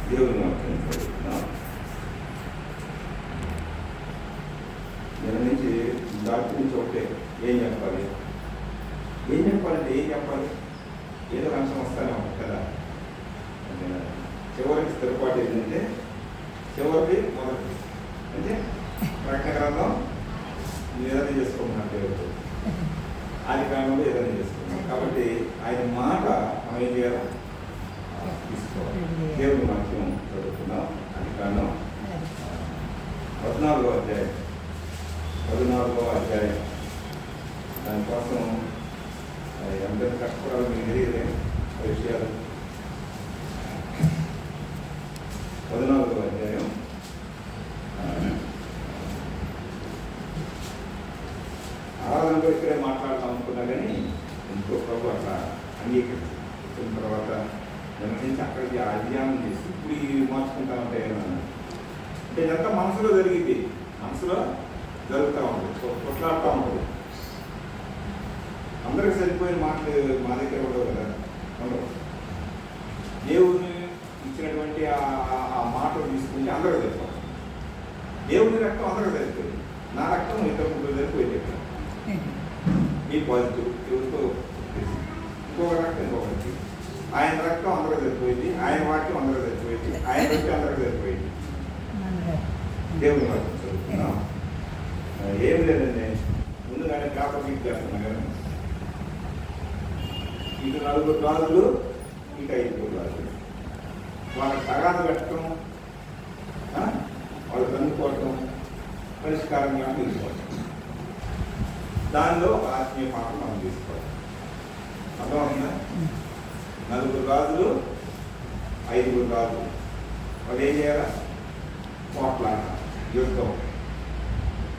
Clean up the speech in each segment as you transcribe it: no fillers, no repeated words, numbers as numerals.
దేవుని వాక్యం చదువుతున్నాం. నేను నుంచి దాటి నుంచి ఒకటే ఏం చెప్పాలి ఏదో అంశం వస్తానే ఉంటుంది కదా. చివరికి స్థిరపాటు ఏంటంటే చివరికి మొదటి అంటే ప్రకటన గ్రంథం ఏదైనా చేసుకోమన్నారు దేవుడు, ఆది కాలంలో ఏదైనా చేసుకున్నాం. కాబట్టి ఆయన మాట మనం ఏం చేయాలి, తీసుకోవాలి. దేవుని వాక్యం చదువుతున్నాం. ఆది కాలం 14వ అధ్యాయం. దానికోసం ఎంత కష్టపడాలో మీకు తెలియదే విషయాలు. 14వ అధ్యాయం ఆరాధనలో ఇక్కడే మాట్లాడతాం అనుకున్నా కానీ ఇంకో ప్రభు అట్లా అంగీకరించిన తర్వాత నుంచి అక్కడికి అధ్యానం చేసి ఇప్పుడు మార్చుకుంటా ఉంటాయి అంటే ఇదంతా మనసులో జరిగింది, మనసులో జరుగుతూ ఉంటుంది, కొట్లాడుతూ ఉంటుంది. అందరికి సరిపోయిన మాటలు మా దగ్గర ఉండవు కదా, ఉండవు. దేవుని ఇచ్చినటువంటి ఆ మాటలు తీసుకుంటే అందరూ సరిపోతుంది. దేవుని రక్తం అందరూ సరిపోయింది, నా రక్తం ఇతర ముగ్గురు సరిపోయింది. ఈ పాజిటివ్ ఎవరితో ఇంకొక రక్తం ఇంకొకటి, ఆయన రక్తం అందరూ సరిపోయింది, ఆయన వాక్యం అందరూ సరిపోయింది, ఆయన రక్తం అందరూ సరిపోయింది. దేవుని వాక్యం చదువుతున్నాం. ఏం లేదండి, ముందుగానే పేపర్ లీక్ చేస్తున్నా కదా. ఇటు 4 గాజులు, ఇక 5 గాజులు. వాళ్ళకి తగాదు పెట్టడం, వాళ్ళు కనుక్కోవటం, పరిష్కారంగా తీసుకోవటం. దానిలో ఒక ఆత్మీయ పాత్ర మనం తీసుకోవాలి. అర్థమవుతుందా? 4 గాజులు, 5 గాజులు. వాళ్ళు ఏం చేయాలా? పోట్లాట, యుద్ధం.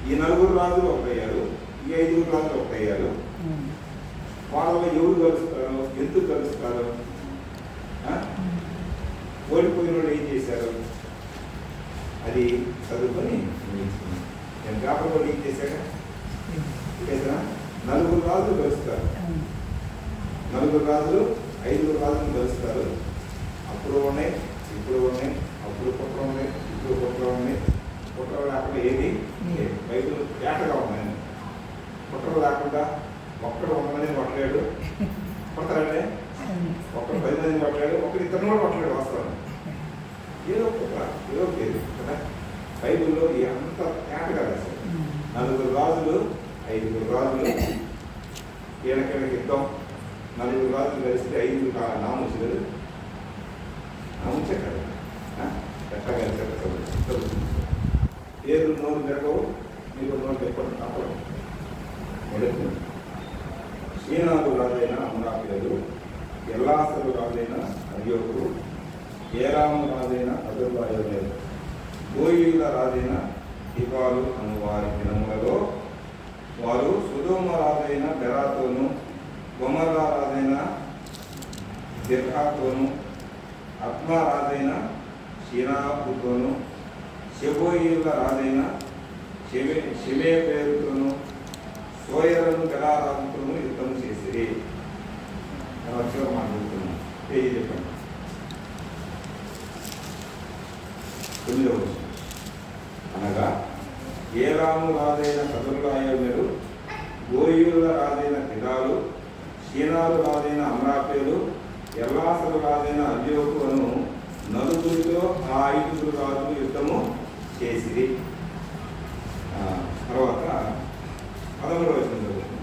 ఈ 4 రాజులు ఒకటయ్యారు, ఈ 5 రాజులు ఒకటయ్యారు. వాళ్ళలో ఎవరు కలుస్తారు, ఎందుకు కలుస్తారు? ఓడిపోయిన వాళ్ళు ఏం చేశారు అది చదువుకొని నేను పేపర్ కూడా ఏం చేశాక చేసా. 4 రాజులు కలుస్తారు, 4 రాజులు 5 రాజులు కలుస్తారు. అప్పుడు ఉన్నాయి, ఇప్పుడు ఉన్నాయి, అప్పుడు కుట్ర ఉన్నాయి, ఇప్పుడు కుట్ర ఉన్నాయి. కుట్ర లేకుండా ఏది బైబిల్ ఏటగా ఉన్నాయి. కుట్ర లేకుండా ఒక్కడు 100 మందిని కొట్టలేడు, కొడతారంటే ఒక్కడు 10 మందిని కొట్టలేడు, ఒకటి ఇతరులు కూడా కొట్టలేడు. వాస్తవం ఏదో కుట్ర, ఏదో లేదు కదా. బైబిల్లో అంత ఏటగా రాశారు. 4 రాజులు, 5 రాజులు, కీలకీలకి యుద్ధం. 4 రాజులు కలిస్తే 5 నాముసులు నాముచ్చే కదా. ఎట్లా కలిసి ఏడు నోరు జరగవు, మీరు నోరు చెప్పడం తప్పదు. మొదటి శ్రీనాథు రాజైన అమరాపిలలు, ఎల్లాసరు రాజైన అర్యోకు, ఏరాము రాజైన అదుర్వాయులు, గోయుల రాజైన దివాలు అను వారి దినములలో వారు సుధోమ రాజైన బెరాతోను, గొమర్రా రాజైన దిర్హాతోను, అత్మా రాజైన షిరాపుతోను, షెబోయిల రాజైన షెమే పేరుతోను, సోయరను గెలారాజుతోను యుద్ధం చేసిరి. చివరి మాట్లాడుతున్నాను. పేజీ చెప్పండి. 9వ అనగా ఏరాము రాజైన కదుర్లాయోమెరు, గోయుల రాజైన తిదాలు, షీనాలు రాజైన అమ్రాపేలు, ఎల్లాసరు రాజైన అర్యోకు అను 4 ఆ 5 రాజులు యుద్ధము చేసిరి. తర్వాత 13వ వచనం చదువుతుంది.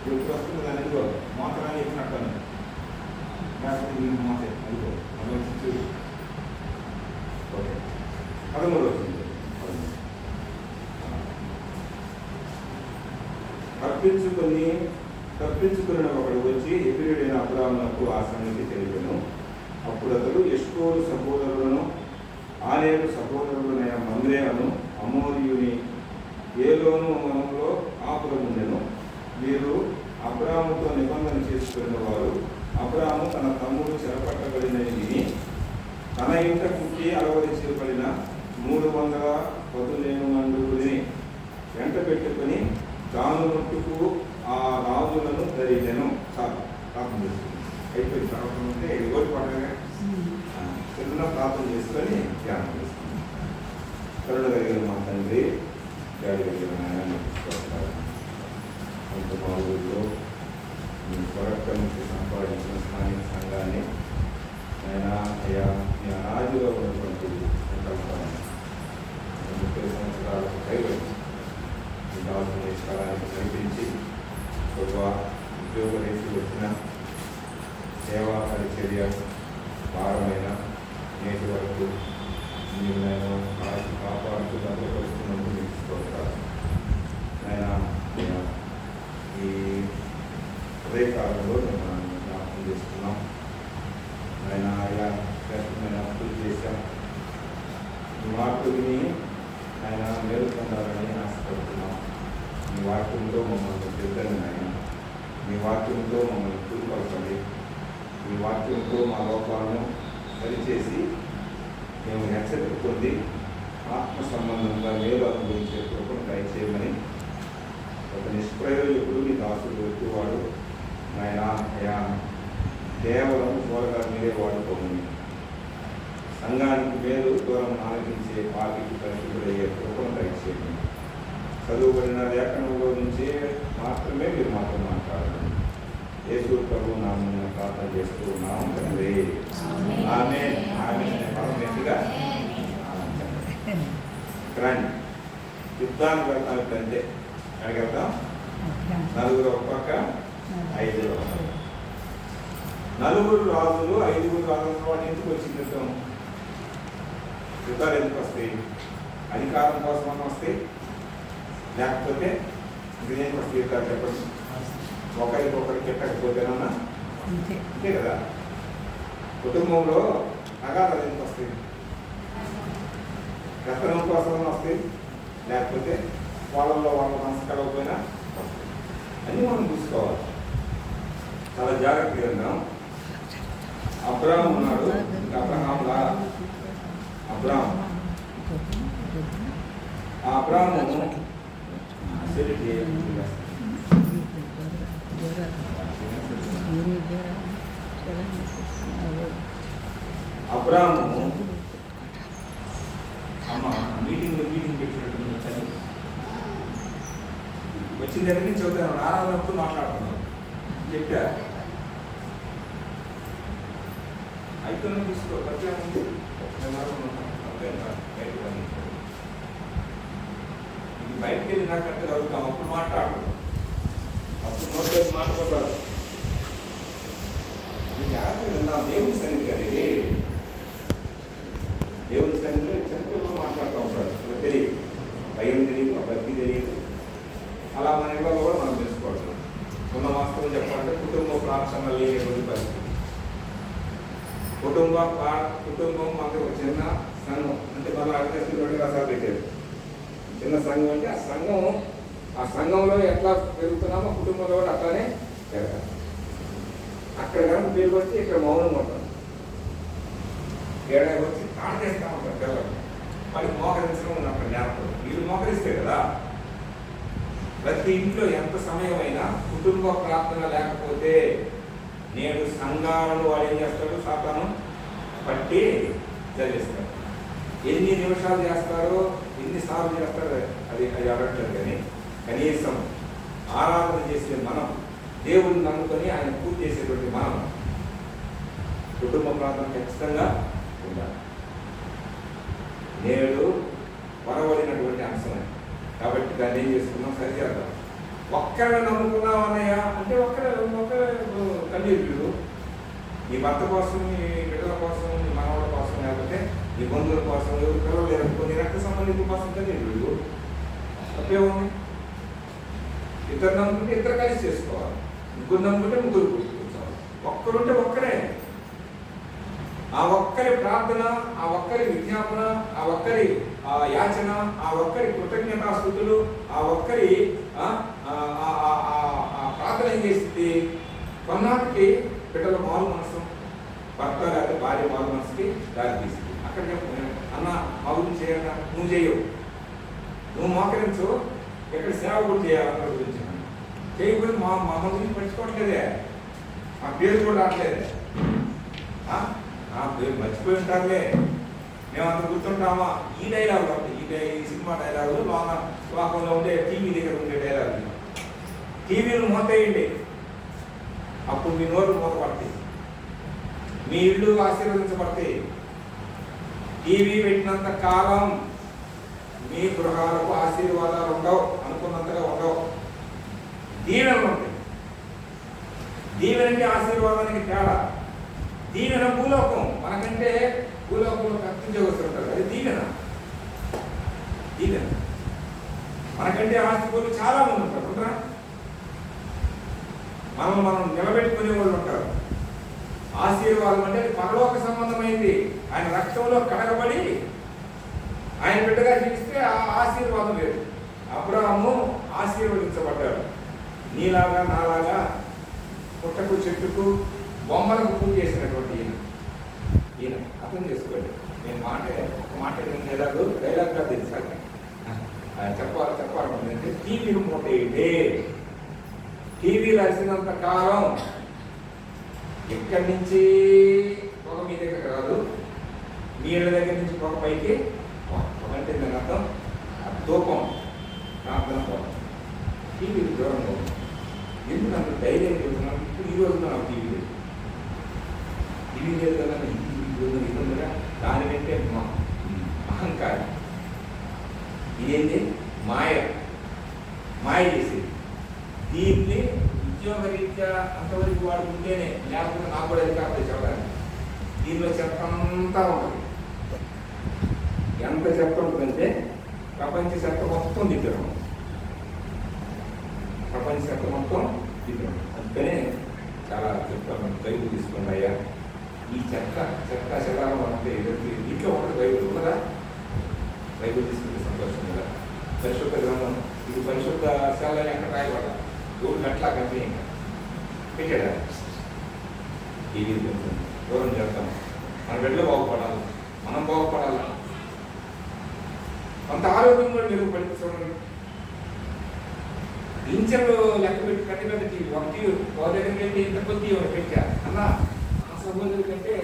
ఇప్పుడు వస్తుంది దాన్ని అదిగో మోతరాన్ని చెప్పినట్టు లేకపోతే మోతే అదిగో ఓకే. 13వ వచనం తప్పించుకున్న ఒకడు వచ్చి ఎపిరీడైన అబ్రాహామునకు ఆ సంగతి తెలిపాను. అప్పుడు అతడు ఎష్కోలు సహోదరులను, ఆనేరు సహోదరులైన మమ్రే మమ్రే అను అమోరియుని ఏలోను వనంలో కాపురం ఉండెను. వీరు అబ్రాముతో నిబంధన చేసుకున్న వారు. అబ్రాము తన తమ్ముడు చెరపట్టబడినది విని తన ఇంట పుట్టి అలవరించబడిన 300 మండుని వెంట పెట్టుకుని దాను మట్టుకు ఆ రాజులను ధరించెను. చాలు ప్రార్థన చేసుకుని అయిపోయింది. ప్రార్థన ఉంటే ఓటి పడగా చిన్న ప్రార్థన చేసుకొని ధ్యానం చేసుకున్నాం. కరుణ కలిగిన మా తండ్రి, డాడీ కలిగిన నాయన కొంత మా ఊళ్ళో మీ కొరక నుంచి సంపాదించిన స్థానిక సంఘాన్ని ఆయన అయ్యా మీ అనాదిలో ఉన్నటువంటి 30 సంవత్సరాలకు కైవచ్చి మీ దాసుని స్థలానికి నడిపించి ఒక ఉద్యోగ రీతి వచ్చిన సేవా పరిచర్య భారమైన నేటి వరకు మీరు నేను కాపాడుతూ భద్రపరుస్తున్నందుకు మీకు స్తోత్రాలు. ఆయన ఈ ఉదయకాలంలో మేము జ్ఞాపకం చేస్తున్నాం. ఆయన ఆయా శ్రేష్టమైన అప్పులు చేశాం. మీ వాక్కు విని ఆయన మేలు పొందాలని ఆశపడుతున్నాం. మీ వాక్యంతో మమ్మల్ని తిరగండి ఆయన. మీ వాక్యంతో మమ్మల్ని కుదుపరచండి. మీ వాక్యంతో మా లోపాలను సరిచేసి మేము హెచ్చరిక పొంది ఆత్మ సంబంధంగా మేలు అనుభవించే కృపను దయచేయమని ఒక నిష్ప్రయోజకుడు మీ దాసుడు వ్యక్తివాడు ఆయన అయా కేవలం త్వరగా మీరే వాడుకోమని సంఘానికి మేలు దూరం ఆలకించే పాపికి పరిశుద్ధులయ్యే కృపను దయచేయండి. చదువుబడిన లేఖనంలో నుంచే మాత్రమే మీరు మాతో మాట్లాడండి. యేసు ప్రభు నామమున ప్రార్థన చేస్తూ ఉన్నాం తండ్రి. ఆమేన్. ఆమేన్. పరమేశ్వరుగా రండి యుద్ధానికి వెళ్తానంటే అడిగేద్దాం. 4 ఒక పక్క 5 ఒక పక్క. 4 రాజులు 5 రాజుల వాటి ఎందుకు వచ్చింది యుద్ధం? యుద్ధాలు ఎందుకు వస్తాయి? అధికారం కోసం వస్తాయి, లేకపోతే దేనికి వస్తాయి యుద్ధాలు చెప్పండి. ఒకరికి ఎక్కకపోతేనన్నా అంతే కదా. కుటుంబంలో అగాధాలు ఎందుకు వస్తాయి? రతనం కోసం వస్తాయి, లేకపోతే వాళ్ళలో వాళ్ళ మనసు కలవకపోయినా వస్తాయి. అన్నీ మనం చూసుకోవాలి. చాలా జాగ్రత్తగా ఉన్నాం. అబ్రాహం ఉన్నాడు. ఇంకా అబ్రహాంలా అబ్రాహం ఆ అబ్రాహము అబ్రాహము అమ్మ మీటింగ్ పెట్టినట్టు వచ్చిన దగ్గర నుంచి చదువుతాను. ఆరాధనప్పుడు మాట్లాడుతున్నాను చెప్పా అయితే తీసుకో ఖర్చు ఇది బయటకు వెళ్ళి నాకు అట్లా చదువుతాం. అప్పుడు మాట్లాడుతున్నాం. అప్పుడు నోట్ మాట్లాడతారు. దేవుని సన్నిధి కదా ఇది. దేవుని సన్నిధిలో చరిత్రలో మాట్లాడుతూ ఉంటాడు. తెలియదు, భయం తెలియదు, భక్తి తెలియదు. అలా మన ఇళ్ళలో కూడా మనం తెలుసుకోవట్లేదు. ఉన్న వాస్తవం చెప్పాలంటే కుటుంబ ప్రార్థన లేని పరిస్థితి. కుటుంబం మాకు ఒక చిన్న సంఘం అంటే మన అడిగినటువంటి రసాలు పెట్టారు. చిన్న సంఘం అంటే ఆ సంఘంలో ఎట్లా పెరుగుతున్నామో కుటుంబంలో కూడా అట్లానే పెరగాలి. అక్కడ కనుక పేరు వచ్చి ఇక్కడ మౌనం ఉంటాం. ఏడాది వచ్చి కాడ చేస్తూ ఉంటారు పిల్లలు. వాళ్ళకి మోకరించడం అక్కడ జ్ఞాపకం. వీళ్ళు మోకరిస్తే కదా. ప్రతి ఇంట్లో ఎంత సమయమైనా కుటుంబ ప్రార్థన లేకపోతే నేడు సంఘాలను వాడు ఏం చేస్తాడు? సాతాను పట్టి చదివిస్తాడు. ఎన్ని నిమిషాలు చేస్తారో, ఎన్నిసార్లు చేస్తారో అది అడగట్లేదు. కానీ కనీసం ఆరాధన చేసే మనం, దేవుడిని నమ్ముకొని ఆయన పూజ చేసేటువంటి మనం కుటుంబ ప్రార్థన ఖచ్చితంగా ఉండాలి. నేడు వరవడినటువంటి అంశం. కాబట్టి దాన్ని ఏం చేసుకున్నాం? సరిచేద్దాం. ఒక్కరే నమ్ముకున్నాం అన్నయ్య అంటే ఒక్కరే కన్నీళ్ళు. నీ భర్త కోసం, నీ బిడ్డల కోసం, నీ మనవాళ్ళ కోసం, లేకపోతే నీ బంధువుల కోసం, ఎవరు పిల్లలు లేకపోతే నీ రక్త సంబంధికుల కోసం కన్నీళ్ళు. తప్పేముంది? ఇద్దరు నమ్ముకుంటే ఇద్దరు కలిసి చేసుకోవాలి. ముగ్గురు నమ్ముకుంటే ముగ్గురు కూర్చోవాలి. ఒక్కరుంటే ఒక్కరే. ఆ ఒక్కరి ప్రార్థన, ఆ ఒక్కరి విజ్ఞాపన, ఆ ఒక్కరి ఆ యాచన, ఆ ఒక్కరి కృతజ్ఞతాస్తుతులు, ఆ ఒక్కరి ప్రార్థన ఏం చేసింది? కొన్నాటికి బిడ్డల మారు మనసు, భర్త లేదా భార్య మారు మనసుకి దారి తీసింది. అక్కడ చెప్పు అన్న మా గురించి చేయన్నా, నువ్వు చేయవు, నువ్వు మోకరించు, ఎక్కడ సేవ కూడా చేయాలన్న గురించి చేయకపోతే మా గురించి పట్టించుకోవట్లేదే, మా పేరు కూడా రావట్లేదే, పేరు మర్చిపోయి ఉంటారులే, మేము అంత గుర్తుంటామా? ఈ డైలాగులు ఉంటాయి, ఈ సినిమా డైలాగులు లోకంలో ఉండే టీవీ దగ్గర ఉండే డైలాగులు. టీవీలు మూతేయండి, అప్పుడు మీ నోరు మూతపడతాయి, మీ ఇల్లు ఆశీర్వదించబడతాయి. టీవీ పెట్టినంత కాలం మీ గృహాలకు ఆశీర్వాదాలు ఉండవు, అనుకున్నంతగా ఉండవు. దీవెనలు ఉంటాయి. దీవెనకి ఆశీర్వాదానికి తేడా. దీవెన భూలోకం, మనకంటే భూలోకంలో కర్తించవస్తుంటారు, అది దీవెన. దీవెన మనకంటే ఆస్తిపూర్లు చాలా మంది ఉంటారు, ఉంటారా? మనం నిలబెట్టుకునే వాళ్ళు ఉంటారు. ఆశీర్వాదం అంటే పరలోక సంబంధమైంది. ఆయన రక్తంలో కడగబడి ఆయన బిడ్డగా జీవిస్తే ఆ ఆశీర్వాదం లేదు. అబ్రాహాము ఆశీర్వదించబడ్డాడు. నీలాగా నాలాగా పుట్టకు చెట్టుకు బొమ్మలకు పూజ చేసినటువంటి ఈయన అర్థం చేసుకోండి. నేను ఒక మాట డైలాగ్గా తెలుసాను చెప్పాలంటే టీవీలు మూటేయండి. టీవీలు అరిసినంత కాలం ఎక్కడి నుంచి పొగ మీ దగ్గర రాదు, మీ ఇళ్ళ దగ్గర నుంచి పొగ పైకి పొగంటే దాని అర్థం ధూపం, ప్రార్థన పొగ. టీవీలు దూరంగా ఉంది. ఎందుకు అంత ధైర్యం చెబుతున్నాను? ఇప్పుడు ఈ రోజు నాకు టీవీ లేదు, టీవీ లేదు కదా, ఇది ఉందిగా, దానికంటే అహంకారం. ఇదేంటి? మాయ చేసేది. దీన్ని ఉద్యోగరీత్యా అంతవరకు వాడుకుంటేనే, లేకపోతే నాకు కూడా అది కాకపోతే చెప్పడానికి. దీనిలో చెత్త అంతా ఉంటుంది. ఎంత చెత్త ఉంటుందంటే ప్రపంచ చెత్త మొత్తం దిద్దడం, ప్రపంచ చెత్త మొత్తం దిద్దడం. అందుకనే చాలా చెప్తాను, బైబుల్ తీసుకోండి అయ్యా, ఈ చెత్త చెదారం అంటే దీంట్లో ఒకటి బైబుల్ ఉన్నదా? బైబుల్ తీసుకుంటే సంతోషం కదా. పరిశుద్ధ గ్రంథం, ఇది పరిశుద్ధ శాలని ఎక్కడ రాయబడ దూరం అట్లా కంపెనీ పెట్టాడా? ఇది దూరం చేస్తాం. మన బిడ్డలు బాగుపడాలి, మనం బాగుపడాలి. కొంత ఆరోగ్యం కూడా మెరుగుపడి చూడండి. ఇంచర్లు లెక్క పెట్టి పెద్ద టీవీ ఒకటి దగ్గరికి వెళ్ళి ఇంత కొద్ది పెట్టా అన్న, ఆ సహోదరు కంటే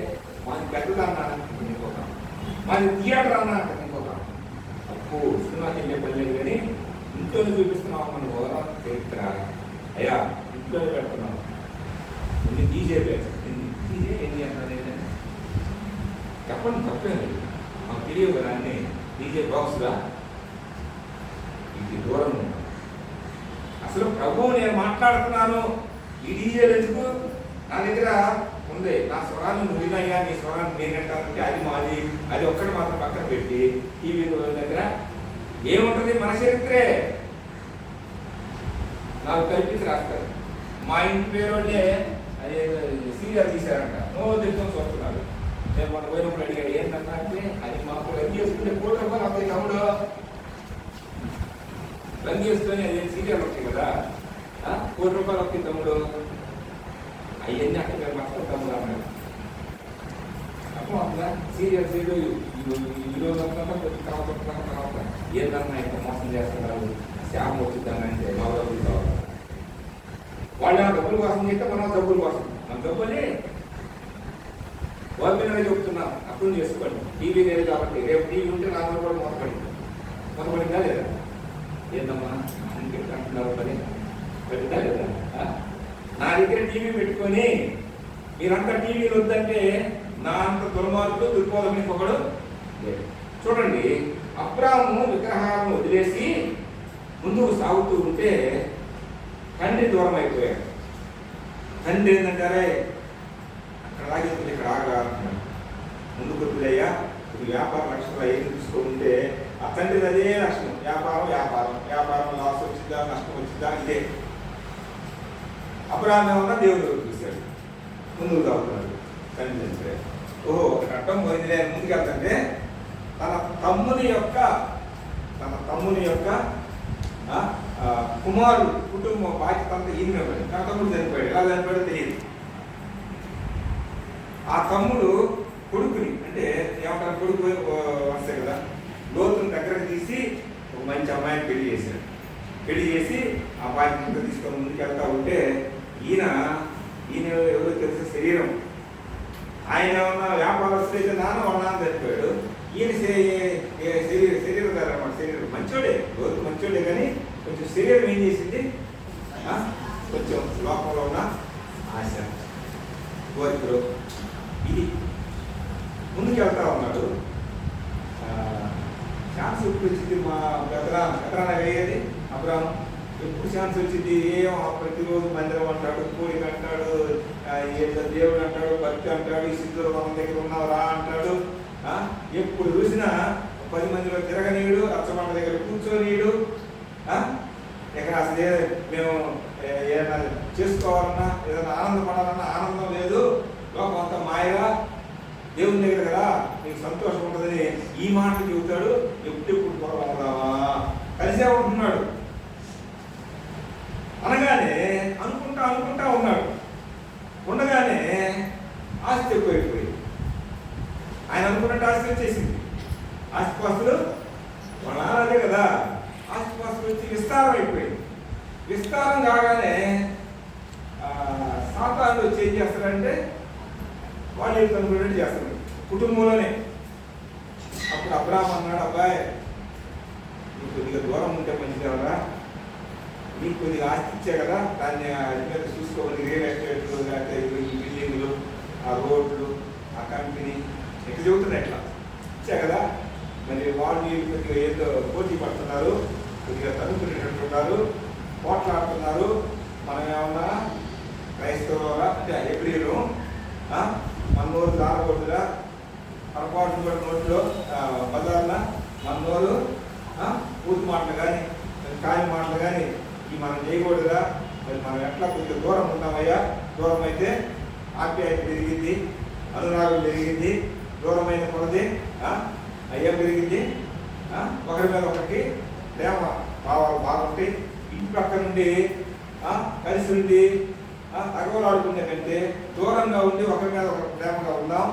మాది పెద్దది అన్నాను ఇంకొక, మాది థియేటర్ అన్నాను ఇంకొక. అప్పు సినిమాకి వెళ్ళే పని లేదు కానీ ఇంట్లోనే చూపిస్తున్నావు మన ఓరా చరిత్ర. అయ్యా ఇంట్లోనే పెడుతున్నాం. ఎన్ని డీజే ఎన్ని అన్నది చెప్పండి, తప్పేది మాకు తెలియదు కదా అన్ని డీజే బాక్స్గా. ఇది దూరం అసలు ప్రభువు నేను మాట్లాడుతున్నాను, ఈ డీజేలు ఎందుకు? నా దగ్గర ఉంది, నా స్వరాన్ని నువ్వు వినయ్యా, నీ స్వరాన్ని నేనంటానంటే అది మాది, అది ఒక్కటి మాత్రం పక్కన పెట్టి టీవీ దగ్గర ఏముంటుంది? మన చరిత్రే నాకు కల్పించి రాస్తారు. మా ఇంటి పేరు అంటే అదే సీరియల్ తీశారంట, నో తెలుసుకొని చూస్తున్నారు. నేను మన పోయినప్పుడు అడిగాడు ఏంటంటే, అది మాకు రంగు చేసుకుంటే కోటి రూపాయలు అబ్బాయి తమ్ముడు, రంగు చేసుకొని అదే సీరియల్ వస్తాయి కదా, కోటి రూపాయలు వస్తాయి తమ్ముడు, అవన్నీ అక్కడ మేము మొత్తం తమ్ముడు అన్నాడు. అప్పుడు అట్లా సీరియల్స్ ఈరోజు తర్వాత ఏదన్నా ఇంత మోసం చేస్తున్నారు, శాపం వచ్చిందనంటే నవరవులు కావాలి. వాళ్ళు డబ్బుల కోసం చేస్తే మనం డబ్బుల కోసం, మన డబ్బుని గవర్నమెంట్ చెప్తున్నాం అర్థం చేసుకోండి. టీవీ లేదు కాబట్టి రేపు టీవీ ఉంటే నాకు కూడా మొదపడిందా లేదా? ఏందమ్మా అంటున్నారు పని పెట్టిందా లేదా? నా దగ్గర టీవీ పెట్టుకొని మీరంతా టీవీలు వద్దంటే నా అంత దుర్మార్గుడు దుర్బోధకుని ఒకడు లేదు. చూడండి, అబ్రాహాము విగ్రహాలను వదిలేసి ముందుకు సాగుతూ ఉంటే తండ్రి దూరం అయిపోయాడు. తండ్రి ఏంటంటారే అక్కడ లాగేస్తుంది, ఇక్కడ ఆగలాడుతున్నాడు. ముందుకు వద్దులయ్యా, ఇది వ్యాపార లక్షణంలో ఏం చూసుకుంటే ఆ తండ్రి అదే లక్షణం, వ్యాపారం లాస్ వచ్చిందా నష్టం వచ్చిందా ఇదే. అబ్రాహాము ఏమన్నా దేవుడు చూశాడు, ముందుకు తాగుతున్నాడు. తండ్రి ఓహో ఒక అడ్డం పోయిందిలే ముందుకు వెళ్తుంటే తన తమ్ముని యొక్క కుమారుడు కుటుంబం బాధ్యత అంతా ఈయన పడింది. నా తమ్ముడు చనిపోయాడు. ఎలా చనిపోయాడో తెలియదు. ఆ తమ్ముడు కొడుకుని అంటే ఏమంటారు, కొడుకు వస్తాయి కదా, లోతుని దగ్గరకు తీసి ఒక మంచి అమ్మాయిని పెళ్లి చేశాడు. పెళ్లి చేసి ఆ బాధ్యత తీసుకొని ముందుకు వెళ్తా ఉంటే ఈయన ఎవరో తెలిసే శరీరం. ఆయన ఏమన్నా వ్యాపారస్తులు అయితే వాళ్ళ నాన్న చనిపోయాడు. ఈయన శరీరధార అన్నమాట. శరీరం మంచోడే, లోతు మంచోడే, కానీ కొంచెం శరీరం ఏం చేసింది, కొంచెం లోపంలో ఉన్న ఆశ, కోరికలు, ఇది ముందుకు వెళ్తా ఉన్నాడు. ఛాన్స్ ఎప్పుడు వచ్చింది, మా పెదనాన్న అయ్యేది అబ్రాహం. ఎప్పుడు ఛాన్స్ వచ్చింది, ఏం ప్రతిరోజు మందిరం అంటాడు, కోరిక అంటాడు, దేవుడు అంటాడు, భక్తి అంటాడు, ఈ సిద్ధుల వనం దగ్గర ఉన్నావురా అంటాడు. ఎప్పుడు చూసినా 10 మందిలో తిరగనీయుడు, రచ్చబండ దగ్గర కూర్చోనీయుడు. ఎక్కడ అసలు మేము ఏదైనా చేసుకోవాలన్నా, ఏదైనా ఆనందపడాలన్నా ఆనందం లేదు, లోకం అంతా మాయగా, దేవుని దగ్గర కదా నీకు సంతోషం ఉంటుందని ఈ మాటలు చెబుతాడు. ఎప్పుడు పొరవరావా కలిసే ఉంటున్నాడు అనగానే అనుకుంటా ఉన్నాడు. ఉండగానే ఆస్తి ఎక్కువైపోయింది. ఆయన అనుకున్నట్టు ఆస్తి వచ్చేసింది. ఆస్తిపాస్తులు వాళ్ళ అదే కదా, ఆస్తిపాస్తులు వచ్చి విస్తారం అయిపోయింది. విస్తారం కాగానే సాతానుడు వచ్చి ఏం చేస్తాడంటే వాళ్ళు అనుకున్నట్టు చేస్తాడు కుటుంబంలోనే. అప్పుడు అబ్రాహం అన్నాడు, అబ్బాయి నీకు కొద్దిగా దూరం ఉంటే మంచిదేవరా, నీకు కొద్దిగా ఆస్తి ఇచ్చే కదా, దాన్ని మీద చూసుకోవాలి, రియల్ ఎస్టేట్లు, లేకపోతే ఈ బిల్డింగ్లు, ఆ రోడ్లు, ఆ కంపెనీ ఎట్లా చెబుతున్నాయి, ఎట్లా ఇచ్చా కదా. మరి వాళ్ళు కొద్దిగా ఏదో పోటీ పడుతున్నారు, కొద్దిగా తనుకునేటట్టున్నారు, పోట్లాడుతున్నారు. మనం ఏమన్నా క్రైస్తవులా అంటే ఎబ్రిలు మన నోరు దారకూడదుగా, పొరపాటు కూడా నోట్లో బజార్ల మన నోరు పూర్తి మాటలు కానీ కాని మాటలు కానీ ఈ మనం చేయకూడదుగా. మరి మనం ఎట్లా కొద్దిగా దూరం ఉంటామయ్యా, దూరం అయితే ఆప్యాయత పెరిగింది, అనురాగం పెరిగింది, దూరమైన కొలది అయ్యం పెరిగింది, ఒకరి మీద ఒకరికి ప్రేమ భావాలు బాగుంటాయి. ఇంటి పక్క నుండి కలిసి ఉండి తగవలాడుకునే కంటే దూరంగా ఉండి ఒకరి మీద ఒకరి ప్రేమగా ఉందాం.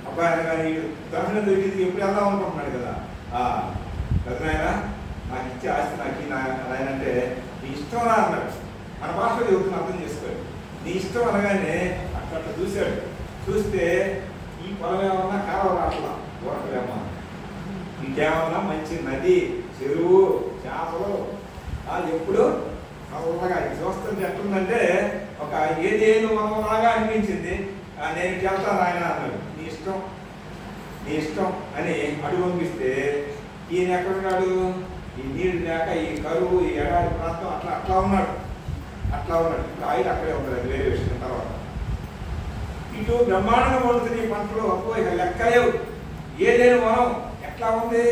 అబ్బాయి అనగానే దర్శనం దొరికింది, ఎప్పుడు వెళ్దాం అనుకుంటున్నాడు కదా. పెద్దనాయన నాకు ఇచ్చే ఆస్తి నాకు ఆయన అంటే నీ ఇష్టం రా అన్నాడు. మన భాషలో చెబుతున్న అర్థం చేసుకోండి. నీ ఇష్టం అనగానే అట్లా చూశాడు. చూస్తే ఈ పొలం ఏమన్నా కాలువ అట్లా ఊరకలేమా, ఇంకేమన్నా మంచి నది, చెరువు, చేపలు, ఎప్పుడు చల్లగా చూస్తుంది. ఎట్లుందంటే ఒక ఏదేను మనలాగా అనిపించింది. నేను వెళ్తాను ఆయన అన్నాడు. నీ ఇష్టం అని అడుగు పంపిస్తే ఈయన ఎక్కడున్నాడు, ఈ నీళ్ళు లేక, ఈ కరువు, ఈ ఎడారి ప్రాంతం అట్లా ఉన్నాడు. ఇప్పుడు ఆయిల్ అక్కడే ఉంటుంది, అది వేరే విషయం. తర్వాత ఇటు బ్రహ్మాండంగా వండుతుంది ఈ పంటలు, అప్పు ఇక లెక్కలేవు. ఏదేను మనం ఎట్లా ఉంది,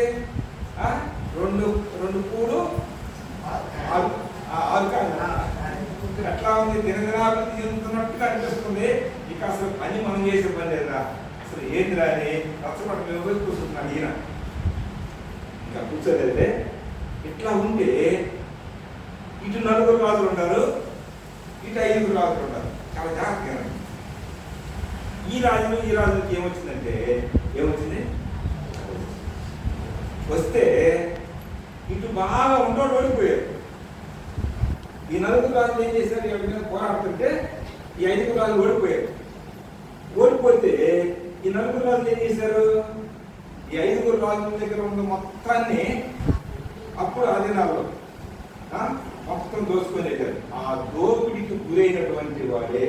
రెండు పూలు ఎట్లా ఉంది, దినదినాభివృద్ధి చెందుతున్నట్టుగా అనిపిస్తుంది. ఇక అసలు పని మనం చేసే పని లేదా, అసలు ఏందిరా అని రచ్చపట్ల మీద పోయి కూర్చుంటున్నాడు ఈయన. ఇంకా కూర్చోలేదే. ఇట్లా ఉంటే ఇటు 4 రాజులు ఉంటారు, ఇటు 5 రాజులు ఉంటారు. చాలా జాగ్రత్తగా ఈ రాజులకి ఏమొచ్చింది వస్తే ఇటు బాగా ఉండోడు ఓడిపోయారు. ఈ 4 రాజులు ఏం చేశారు, ఎవరి మీద పోరాడుతుంటే ఈ 5 రాజులు ఓడిపోయారు. ఓడిపోతే ఈ 4 రాజులు ఏం చేశారు, ఈ 5 రాజుల దగ్గర ఉన్న మొత్తాన్ని అప్పుడు ఆ దినాల్లో మొత్తం దోచుకొని వెళ్ళారు. ఆ దోపిడికి గురైనటువంటి వాడే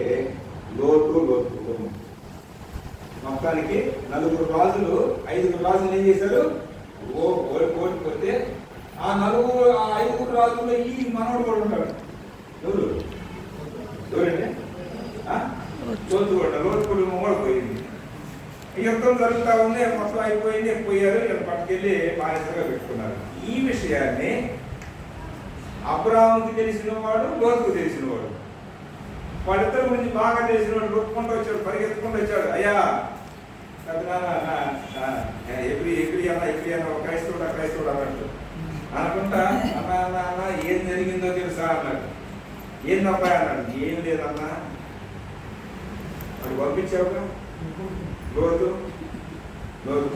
లోతు కుటుంబం. మొత్తానికి 4 రాజులు 5 రాజులు ఏం చేశారు, ఓడిపోతే ఆ 5 రాజుల్లో ఈ మనోడు కూడా ఉంటాడు. ఎవరండి, లోతు కుటుంబం కూడా పోయింది. యుద్ధం జరుగుతూ ఉంది, మొత్తం అయిపోయింది, పోయారు. పట్టుకెళ్ళి బానిసగా పెట్టుకున్నారు. ఈ విషయాన్ని అబ్రాహాముకి తెలిసినవాడు, లోతుకు తెలిసినవాడు, వాళ్ళిద్దరి గురించి బాగా తెలిసినవాడు కొట్టుకుంటూ వచ్చాడు, పరిగెత్తుకుంటూ వచ్చాడు. అయ్యా ఎప్పుడు అన్న క్రైస్తవుడు అన్నట్టు అనుకుంటా అన్న అన్న అన్న ఏం జరిగిందో తెలుసా అన్నాడు. ఏందబ్బా అన్నాడు. ఏం లేదన్నా వాడు పంపించావుగా లోతు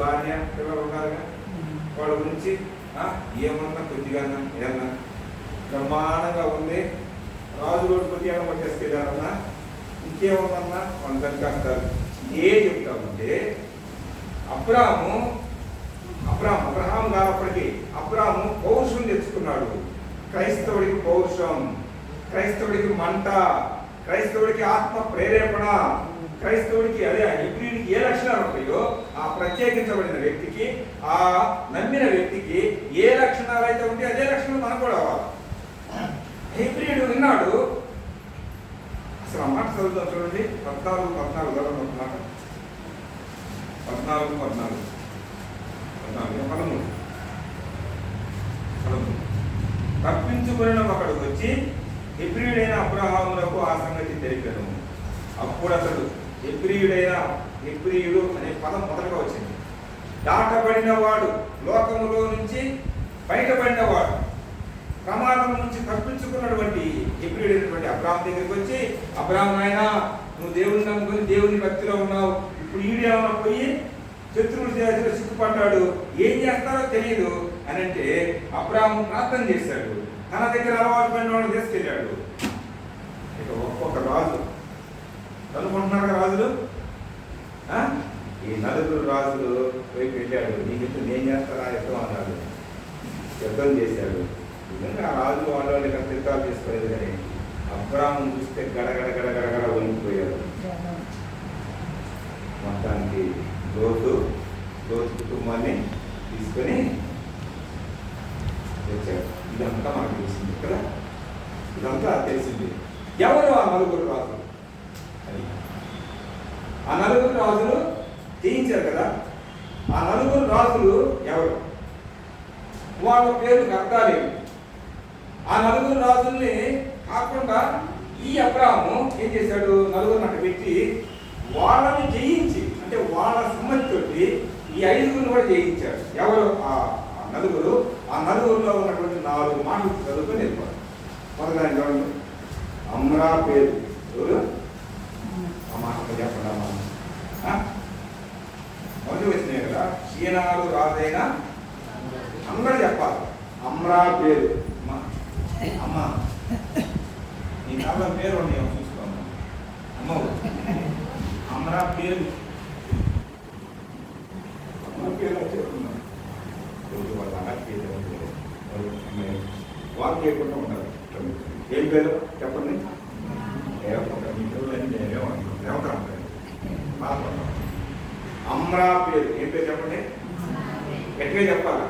భార్య పిల్లలు ఉన్నారుగా వాళ్ళ గురించి ఏమన్నా కొద్దిగా ఏమన్నా బ్రహ్మాండంగా ఉంది. రాజు రోడ్డు కొద్దిగా పట్టేసుకెళ్ళారన్నా ఇంకేముందన్నా వాళ్ళు కనిపిస్తారు. ఏ చెప్తామంటే అబ్రాము కానప్పటికీ అబ్రాము పౌరుషం తెచ్చుకున్నాడు. క్రైస్తవుడికి పౌరుషం, క్రైస్తవుడికి మంట, క్రైస్తవుడికి ఆత్మ ప్రేరేపణ, క్రైస్తవుడికి అదే హెబ్రీయుడికి ఏ లక్షణాలు ఉంటాయో ఆ ప్రత్యేకించబడిన వ్యక్తికి, ఆ నమ్మిన వ్యక్తికి ఏ లక్షణాలు అయితే ఉంటే అదే లక్షణాలు మనకు కూడా అవ్వాలి. హెబ్రీయుడు విన్నాడు. అసలు ఆ మాట చదువుతాం చూడండి. 14 మాట 13 తప్పించుకున్న ఒకడు వచ్చి హెబ్రీయుడైన అబ్రహాములకు ఆ సంగతి తెలిపాను. అప్పుడు అతడు హెబ్రీయుడు అనే పదం మొదటగా వచ్చింది. దాటబడిన వాడు, లోకములో నుంచి బయటపడినవాడు, ప్రమాదం నుంచి తప్పించుకున్నటువంటి హెబ్రీయుడైనటువంటి అబ్రాహాము దగ్గరికి వచ్చి, అబ్రాహాము నాయనా నువ్వు దేవుని నమ్ముకొని దేవుని భక్తిలో ఉన్నావు, ఇప్పుడు ఈడేమన్నా పోయి శత్రువుల చేతిలో సిక్కుపడ్డాడు, ఏం చేస్తారో తెలియదు అని అంటే అబ్రాహాము ప్రార్థన చేశాడు. తన దగ్గర అలవాటు పడిన వాడు తీసుకెళ్ళాడు. ఇక ఒక్కొక్క రాజు అనుకుంటున్నారు రాజులు, ఈ 4 రాజులు వైపు వెళ్ళాడు. నీకు నేను చేస్తారా యుద్ధం అన్నాడు. యుద్ధం చేశాడు. నిజంగా ఆ రాజులు వాళ్ళ తీర్థాలు చేసుకోలేదు. కానీ అబ్రాహాము చూస్తే గడగడ వణికిపోయాడు. మొత్తానికి లోతు కుటుంబాన్ని తీసుకొని వచ్చాడు. ఇదంతా మనకు తెలిసింది కదా, ఇదంతా తెలిసింది. ఎవరు ఆ 4 రాజులు? ఆ 4 రాజులు జయించారు కదా. ఆ 4 రాజులు ఎవరు? వాళ్ళ పేరుకి అర్థాలేమి? ఆ 4 రాజుల్ని కాకుండా ఈ అబ్రాహాము ఏం చేశాడు? 4 అక్కడ పెట్టి వాళ్ళని జయించి, అంటే వాళ్ళ సమ్మతితోటి ఈ 5 కూడా జయించాడు. ఎవరు ఆ 4? ఆ 4లో ఉన్నటువంటి 4 మాటలు చదువుకొని వెళ్ళిపోవాలి. మొదటి చూడండి. అమ్రా పేరు ఎవరు? ఆ మాట చెప్పండి. మొదటి వచ్చినాయి కదా. ఈనాడు రాజైన అందరూ చెప్పాలి. అమ్రా పేరు. అమ్మ నీ కాళ్ళ పేరు ఉన్నాయి చూసుకోమ్మా. అమ్మ అమ్రా పేరు. వాళ్ళు చేయకుండా ఉంటారు. ఏం పేరు చెప్పండి. అమ్రా పేరు ఏం పేరు చెప్పండి. ఎట్లా చెప్పాలా?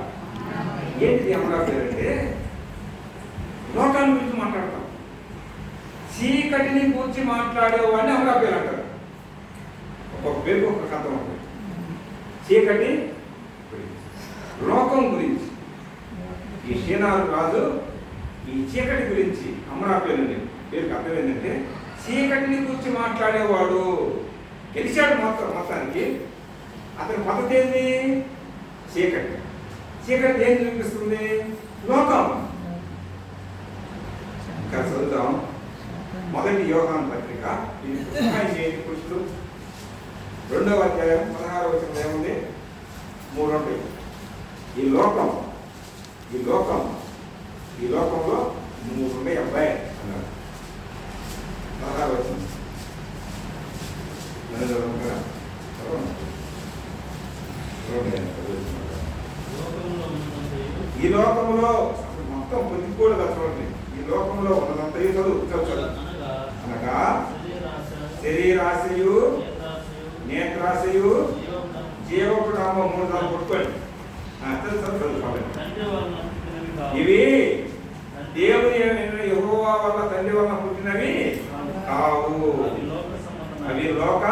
ఏంటిది అమ్రా పేరు అంటే లోకాన్ని గురించి మాట్లాడతాం. చీకటిని కూర్చి మాట్లాడేవాడిని అమ్రా పేరు అంటారు. ఒక్కొక్క పేరు ఒక్కొక్క కథం ఉంటుంది. చీకటి లోకం గురించి ఈ షీనారు రాజు ఈ చీకటి గురించి అమరా పేరుకి అర్థం ఏంటంటే చీకటిని గురించి మాట్లాడేవాడు. గెలిచాడు మొత్తానికి. అతని పద్ధతి ఏంది? చీకటి. చీకటి ఏం చూపిస్తుంది? లోకం. ఇంకా చదువుతాం. మొదటి యోహాను పత్రిక పురుషులు 2వ అధ్యాయం 16వ వచనం ఏముంది? 3 ఉంటాయి. ఈ లోకంలో 3 ఉన్నాయి అబ్బాయి అన్నాడు. 16వ వచనం ఈ లోకంలో మొత్తం పొందిపోడు చూడండి. ఈ లోకంలో ఉన్నదంతా చదువు అనగా శరీరాశయు, నేత్రాశయు, జీవకుడామం 3 సార్లు కొట్టుకోండి. ఇవి దేవుని యెహోవా వల్ల తండ్రి వల్ల పుట్టినవి కావు. అవి లోక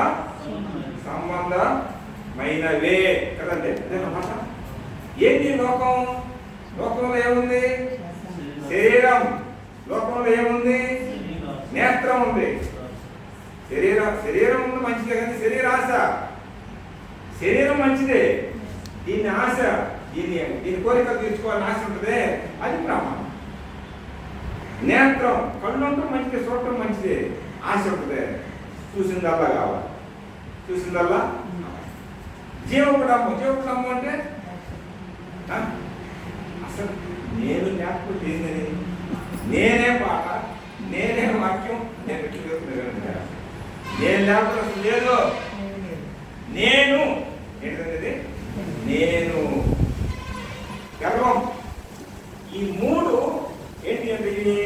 సంబంధమైనవే కదండి. అదేనమాట. ఏంటి లోకం? లోకంలో ఏముంది? శరీరం. లోకంలో ఏముంది? నేత్రం ఉంది. శరీరం ఉంది మంచిదే, కానీ శరీరాశ. శరీరం మంచిదే, దీన్ని ఆశ, దీని కోరికలు తీర్చుకోవాలని ఆశ ఉంటుంది, అది ప్రమాదం. నేత్రం, కళ్ళు ఉండటం మంచిదే, చూడటం మంచిదే, ఆశ ఉంటుంది, చూసిందల్లా కావాలి, చూసిందల్లా. జీవకుడమ్మ అంటే అసలు నేను లేకపోతే ఏందని, నేనే పాట, నేనే వాక్యం, నేను లేకపోతే అసలు లేదు. నేను ఏంటంటే నేను గర్వం. ఈ మూడు ఏంటి అంటే ఇవి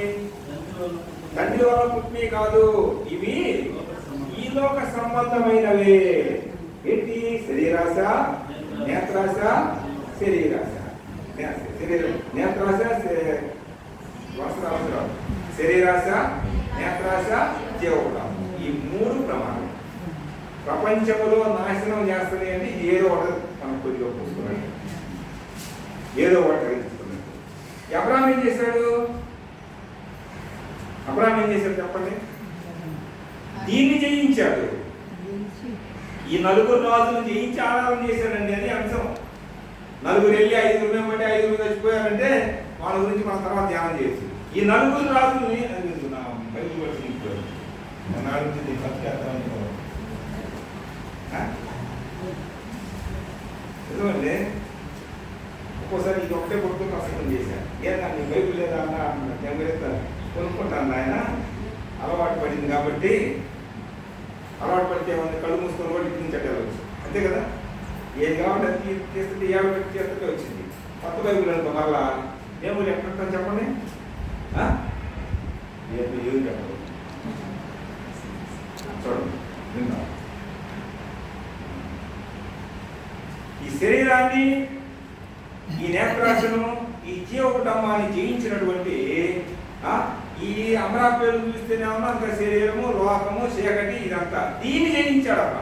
తండ్రి వల్ల పుట్టినవి కాదు, ఇవి ఈ లోక సంబంధమైనవే. ఏంటి? శరీరాశ, నేత్రాశ, శరీరాశ. నేత్రాశ అవసరం, శరీరాశ, నేత్రాశ, జీవకుడు. ఈ మూడు ప్రమాణం ప్రపంచంలో నాశనం చేస్తుంది అంటే ఏదో ఒకటి మనం కొద్దిగా పూసుకున్నాడు, ఏదో ఒకటి గ్రహించుకున్నాడు. అబ్రాహాం ఏం చేశాడు? చెప్పండి. దీన్ని జయించాడు, ఈ నలుగురు రాజులు జయించి ఆరాధన చేశాడండి. అది అంశం. నలుగురు వెళ్ళి 5 మీద 5 చచ్చిపోయారంటే వాళ్ళ గురించి మన తర్వాత ధ్యానం చేయొచ్చు. ఈ నలుగురు రాజుల్ని బైబిల్ పడుతుంది ఎందుకంటే ఒక్కోసారి ఇది ఒకటే కొడుకు ప్రసంగం చేశాను. ఏదా నీ బైబిల్ లేదా అన్న జంగరేత కొనుక్కుంటాను ఆయన, అలవాటు పడింది కాబట్టి. అలవాటు పడితే ఏమన్నా కళ్ళు మూసుకొని కూడా ఇంటి నుంచి వెళ్ళవచ్చు, అంతే కదా. ఏది కావాలంటే అది చేస్తుంటే 50 చేస్తుంటే వచ్చింది. కొత్త బైబిల్ అనుకో మళ్ళా దేవుడు ఎక్కడ చెప్పండి, ఏం చెప్పదు. చూడండి, విన్నా ఈ శరీరాన్ని, ఈ నేత్రాశను, ఈ జీవకుటమ్మాన్ని జయించినటువంటి ఈ అమరాపేరు చూస్తేనేమన్నా ఇంకా శరీరము, లోకము, చీకటి ఇదంతా దీన్ని జయించాడు. అమ్మ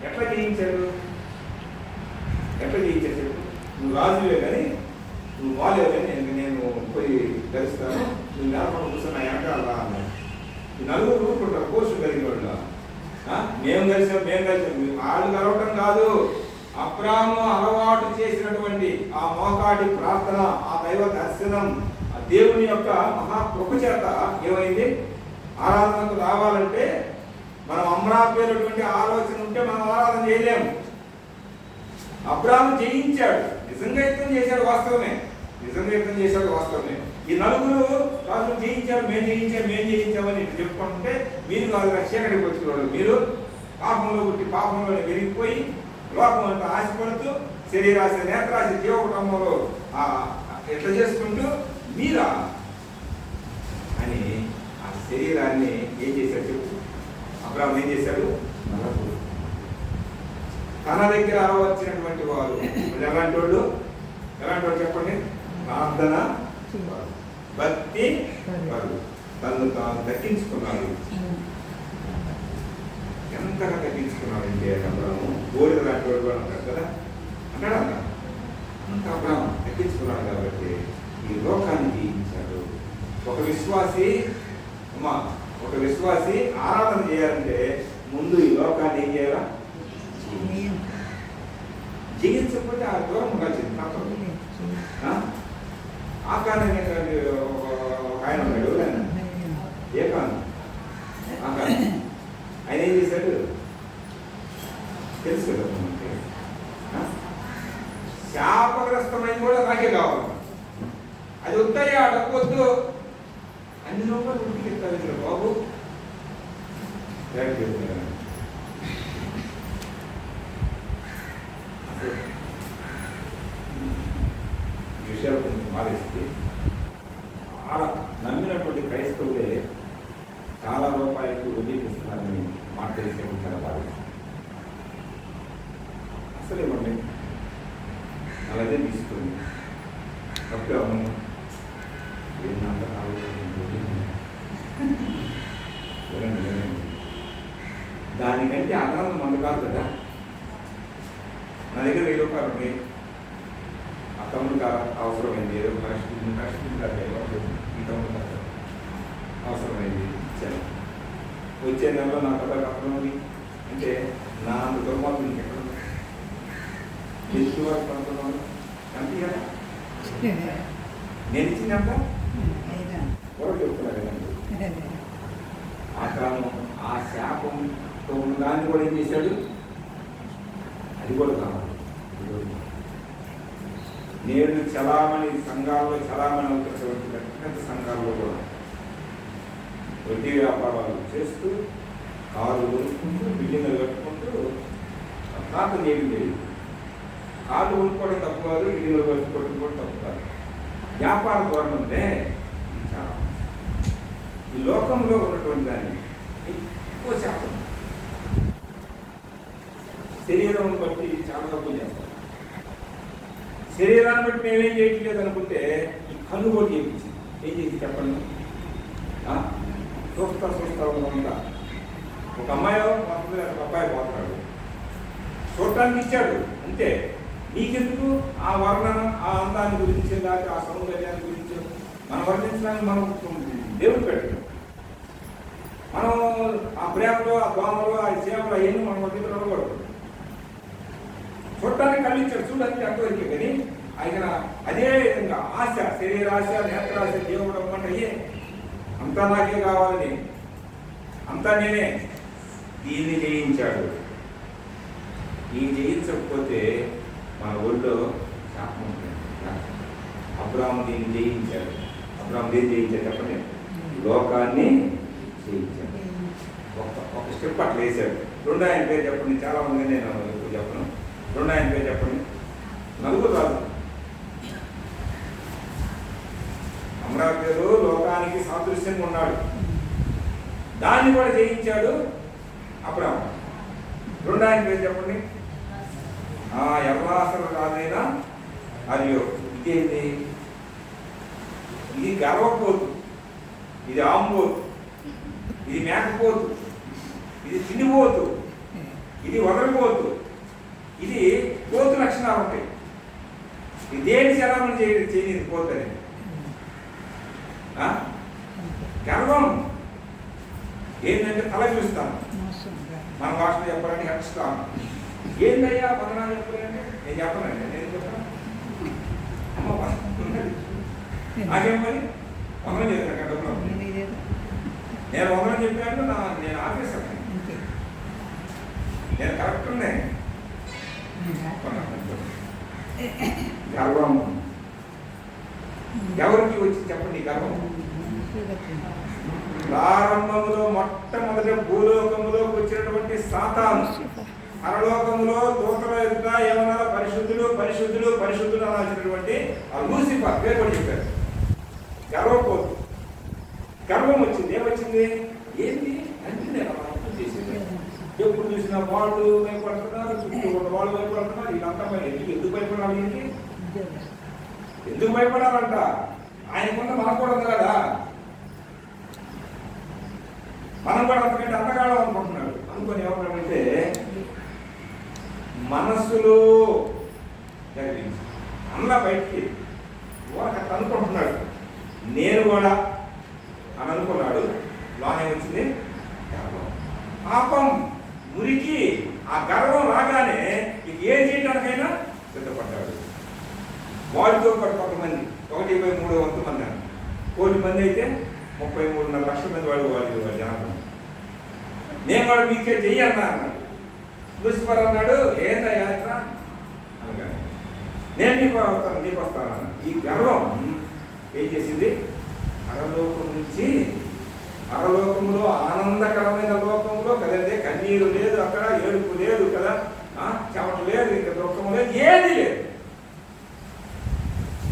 ఎట్లా జయించాడు? నువ్వు రాజువే కానీ, నువ్వు బాగాలేవు కానీ నేను పోయి ధరిస్తాను, నువ్వు నేలపడ కూర్చొని నా వెనకాల రా అన్నాడు. ఈ నలుగురు ఊరుకుంటారు కోర్సు కలిగిన వాళ్ళు. మేము కలిసాం వాళ్ళు కలవటం కాదు. అబ్రాహాము అలవాటు చేసినటువంటి ఆ మోకాటి ప్రార్థన, ఆ దైవ దర్శనం, ఆ దేవుని యొక్క మహాకృప చేత ఏమైంది? ఆరాధనకు రావాలంటే మనం అమరాపేటువంటి ఆలోచన ఉంటే మనం ఆరాధన చేయలేము. అబ్రాహాము జయించాడు, నిజంగా యుద్ధం చేశాడు, వాస్తవమే. ఈ నలుగురు రాజులు జయించారు, మేము జయించామని చెప్పుకుంటే మీరు కాదు చీకటికి వచ్చిన మీరు పాపంలో పుట్టి పాపంలోనే పెరిగిపోయి లోకం అంతా ఆశపడుతూ శరీరాశ, నేత్రాశ, జీవకుటంలో ఎట్లా చేసుకుంటూ మీరా అని ఆ శరీరాన్ని ఏం చేశాడు చెప్పు. అబ్రాహాము ఏం చేశాడు? తన దగ్గర వచ్చినటువంటి వారు ఎలాంటి వాళ్ళు చెప్పండి? ప్రార్థన, భక్తి, తను తాను తగ్గించుకున్నాడు. ఎంతగా తగ్గించుకున్నాడంటే అబ్రాహాము గోడ లాంటి వాడు కూడా అంటాడు కదా, అంటాడు అంత అబ్రాహాము తగ్గించుకున్నాడు. కాబట్టి ఈ లోకాన్ని జయించాడు. ఒక విశ్వాసి ఆరాధన చేయాలంటే ముందు ఈ లోకాన్ని ఏం చేయాలా? జయించకపోతే ఆ దూరం ఉండాల్సింది తప్పదు. ఆ కారణం ఆయన ఉన్నాడు, ఏ కారణం ఆయన ఏం చేశాడు తెలుసు కదా మనకి. శాపగ్రస్తమైన కూడా నాకే కావాలి, అది వద్దాయి, ఆ డబ్బు వద్దు, అన్ని రూపాయలు ఉడికి చెప్తారు బాబు. విషయాలు కొంచెం మారేస్తే చాలా నమ్మినటువంటి క్రైస్తవులే చాలా రూపాయలకు వడ్డీకిస్తున్నారని మాట తెలిసే చాలా బాగా అసలు ఇవ్వండి అలాగే తీసుకుంది తప్పే అవును ఏంటంటే దానికంటే అదనం మందు కాదు కదా. నా దగ్గర 1000 రూపాయలు ఉన్నాయి, ఆ తమ్ముడు అవసరమైంది, ఏదో కష్టం ఈ తమ్ముడు అవసరమైంది ఇచ్చాను. వచ్చే నెలలో నా కథ కప్పడం అంటే నా అంత దుర్మార్గం ఎక్కడ ఎదుటి వారు అనుకున్నాను ఎంత ఇవ్వాలి? నేను ఇచ్చింది అంత ఎవరు చెప్తున్నారు కదండి. ఆ కాలం ఆ శాపంతో ఉన్న దాన్ని కూడా ఏం చేశాడు? అది కూడా కావాలి. నేడు చలామణి సంఘాల్లో చలామణి అవుతున్నటువంటి వ్యక్తిగత సంఘాల్లో కూడా వడ్డీ వ్యాపారాలు చేస్తూ కారు కొనుక్కుంటూ బిల్డింగ్లు కట్టుకుంటూ నాకు నేడు లేదు. కారు కొనుక్కోవడం తప్పు కాదు, బిల్డింగ్లు కట్టుకోవడం కూడా తప్పు కాదు. వ్యాపార ధోరణి ఉంటే చాలా ఈ లోకంలో ఉన్నటువంటి దాన్ని ఎక్కువ శాతం శరీరం బట్టి చాలా తక్కువ చేస్తాం. శరీరాన్ని బట్టి మేమేం చేయట్లేదు అనుకుంటే ఈ కన్ను కూడా చేయించింది. ఏం చేసి చెప్పండి? చూస్తా ఉందా? ఒక అమ్మాయి పోతుంది, ఒక అబ్బాయి పోతున్నాడు, చూడటానికి ఇచ్చాడు అంతే. నీకెందుకు ఆ వర్ణన, ఆ అందాన్ని గురించి, లేకపోతే ఆ సౌందర్యాన్ని గురించి మనం వర్ణించడానికి మనం దేవుడు పెట్టాం. మనం ఆ ప్రేమలో, ఆ దోమలు, ఆ చేపలు అవన్నీ మనం వడ్డీలో పడుతుంది. చూడటానికి కళ్ళించాడు, చూడడానికి అంతవరకే. కానీ ఆయన అదే విధంగా ఆశ, శరీరాశ, నేత్రాశ, దేవుడు అమ్మంటే అయ్యే అంతా నాకే కావాలని, అంతా నేనే. దీన్ని జయించాడు. ఈ జయించకపోతే మన ఒళ్ళో శాపం ఉంటుంది. అబ్రాహాము దీన్ని జయించాడు. అబ్రాహాము దీన్ని జయించాడు చెప్పండి? లోకాన్ని జయించాడు. ఒక స్టెప్ అట్లా వేశాడు. రెండో ఆయన పేరు చెప్పండి. చాలా మంది నేను ఇప్పుడు చెప్పను. రెండో ఆయన పేరు చెప్పండి. నలుగురు రాదు. అమరావతిలో లోకానికి సాదృశ్యంగా ఉన్నాడు. దాన్ని కూడా జయించాడు అబ్రాహాము. రెండో ఆయన పేరు చెప్పండి. ఎవరాసలు రాదైనా అయ్యో ఇదేంటి? ఇది గర్వపోతు, ఇది ఆంబోతు, ఇది మేకపోతు, ఇది తినిపోతు, ఇది వదలిపోతు, ఇది పోతు లక్షణాలు ఉంటాయి. ఇది దేని చలామణి చేయని పోతని గర్వం ఏంటంటే తల చూస్తాను. మన భాషలో చెప్పాలంటే హెచ్చుతాను. ఏందయ్యా వందనాలు చెప్పాలంటే నేను చెప్పనండి. నేను చెప్తాను అమ్మ నాకేం మరి వందనం చేస్తాను డబ్బులు. నేను వందనం చెప్పాను. నేను ఆఫీసర్, నేను కరెక్ట్ ఉన్నాయి. గర్వం ఎవరికి వచ్చి చెప్పండి? గర్వం ప్రారంభంలో మొట్టమొదటి భూలోకములోకి వచ్చినటువంటి సాతాను పరలోకములో దూతల ఎదుట ఏమన్నా పరిశుద్ధులు పరిశుద్ధులు పరిశుద్ధులు అనాల్సినటువంటి ఆ లూసిఫర్ పేరు కూడా చెప్పారు. గర్వపోతు, గర్వం వచ్చింది. ఏమొచ్చింది? ఏంటి అంటే నేను అర్థం చేసింది. ఎప్పుడు చూసిన వాళ్ళు భయపడుతున్నారు, చుట్టూ ఉన్న వాళ్ళు భయపడుతున్నారు. వీళ్ళంతా ఎందుకు భయపడాలి? ఏంటి ఎందుకు భయపడాలంట? ఆయనకున్న మనకు కూడా ఉంది కదా. మనం కూడా అంతకంటే అంతకాలం అనుకుంటున్నాడు. అనుకుని ఏమంటాడంటే మనస్సులో అలా బయటికి అట్లా అనుకుంటున్నాడు. నేను కూడా అని అనుకున్నాడు. లోనే వచ్చింది గర్వం, పాపం, మురికి. ఆ గర్వం రాగానే ఇక ఏం చేయడానికైనా సిద్ధపడ్డాడు. వాడితో పాటు కొంతమంది 1/3 మంది, 1 కోటి మంది అయితే 33.5 లక్షల మంది వాళ్ళు జనాభా. నేను వాడు మీకే చెయ్యన్నా అన్నాడు. లూసిఫర్ అన్నాడు, ఏందా యాత్ర అనగానే నేను నీకు వస్తాను. ఈ గర్వం ఏం చేసింది? పరలోకం నుంచి, పరలోకంలో ఆనందకరమైన లోకంలో కదండి, కన్నీరు లేదు అక్కడ, ఏడుపు లేదు కదా, చెమట లేదు, ఇంకా దుఃఖం లేదు, ఏది లేదు.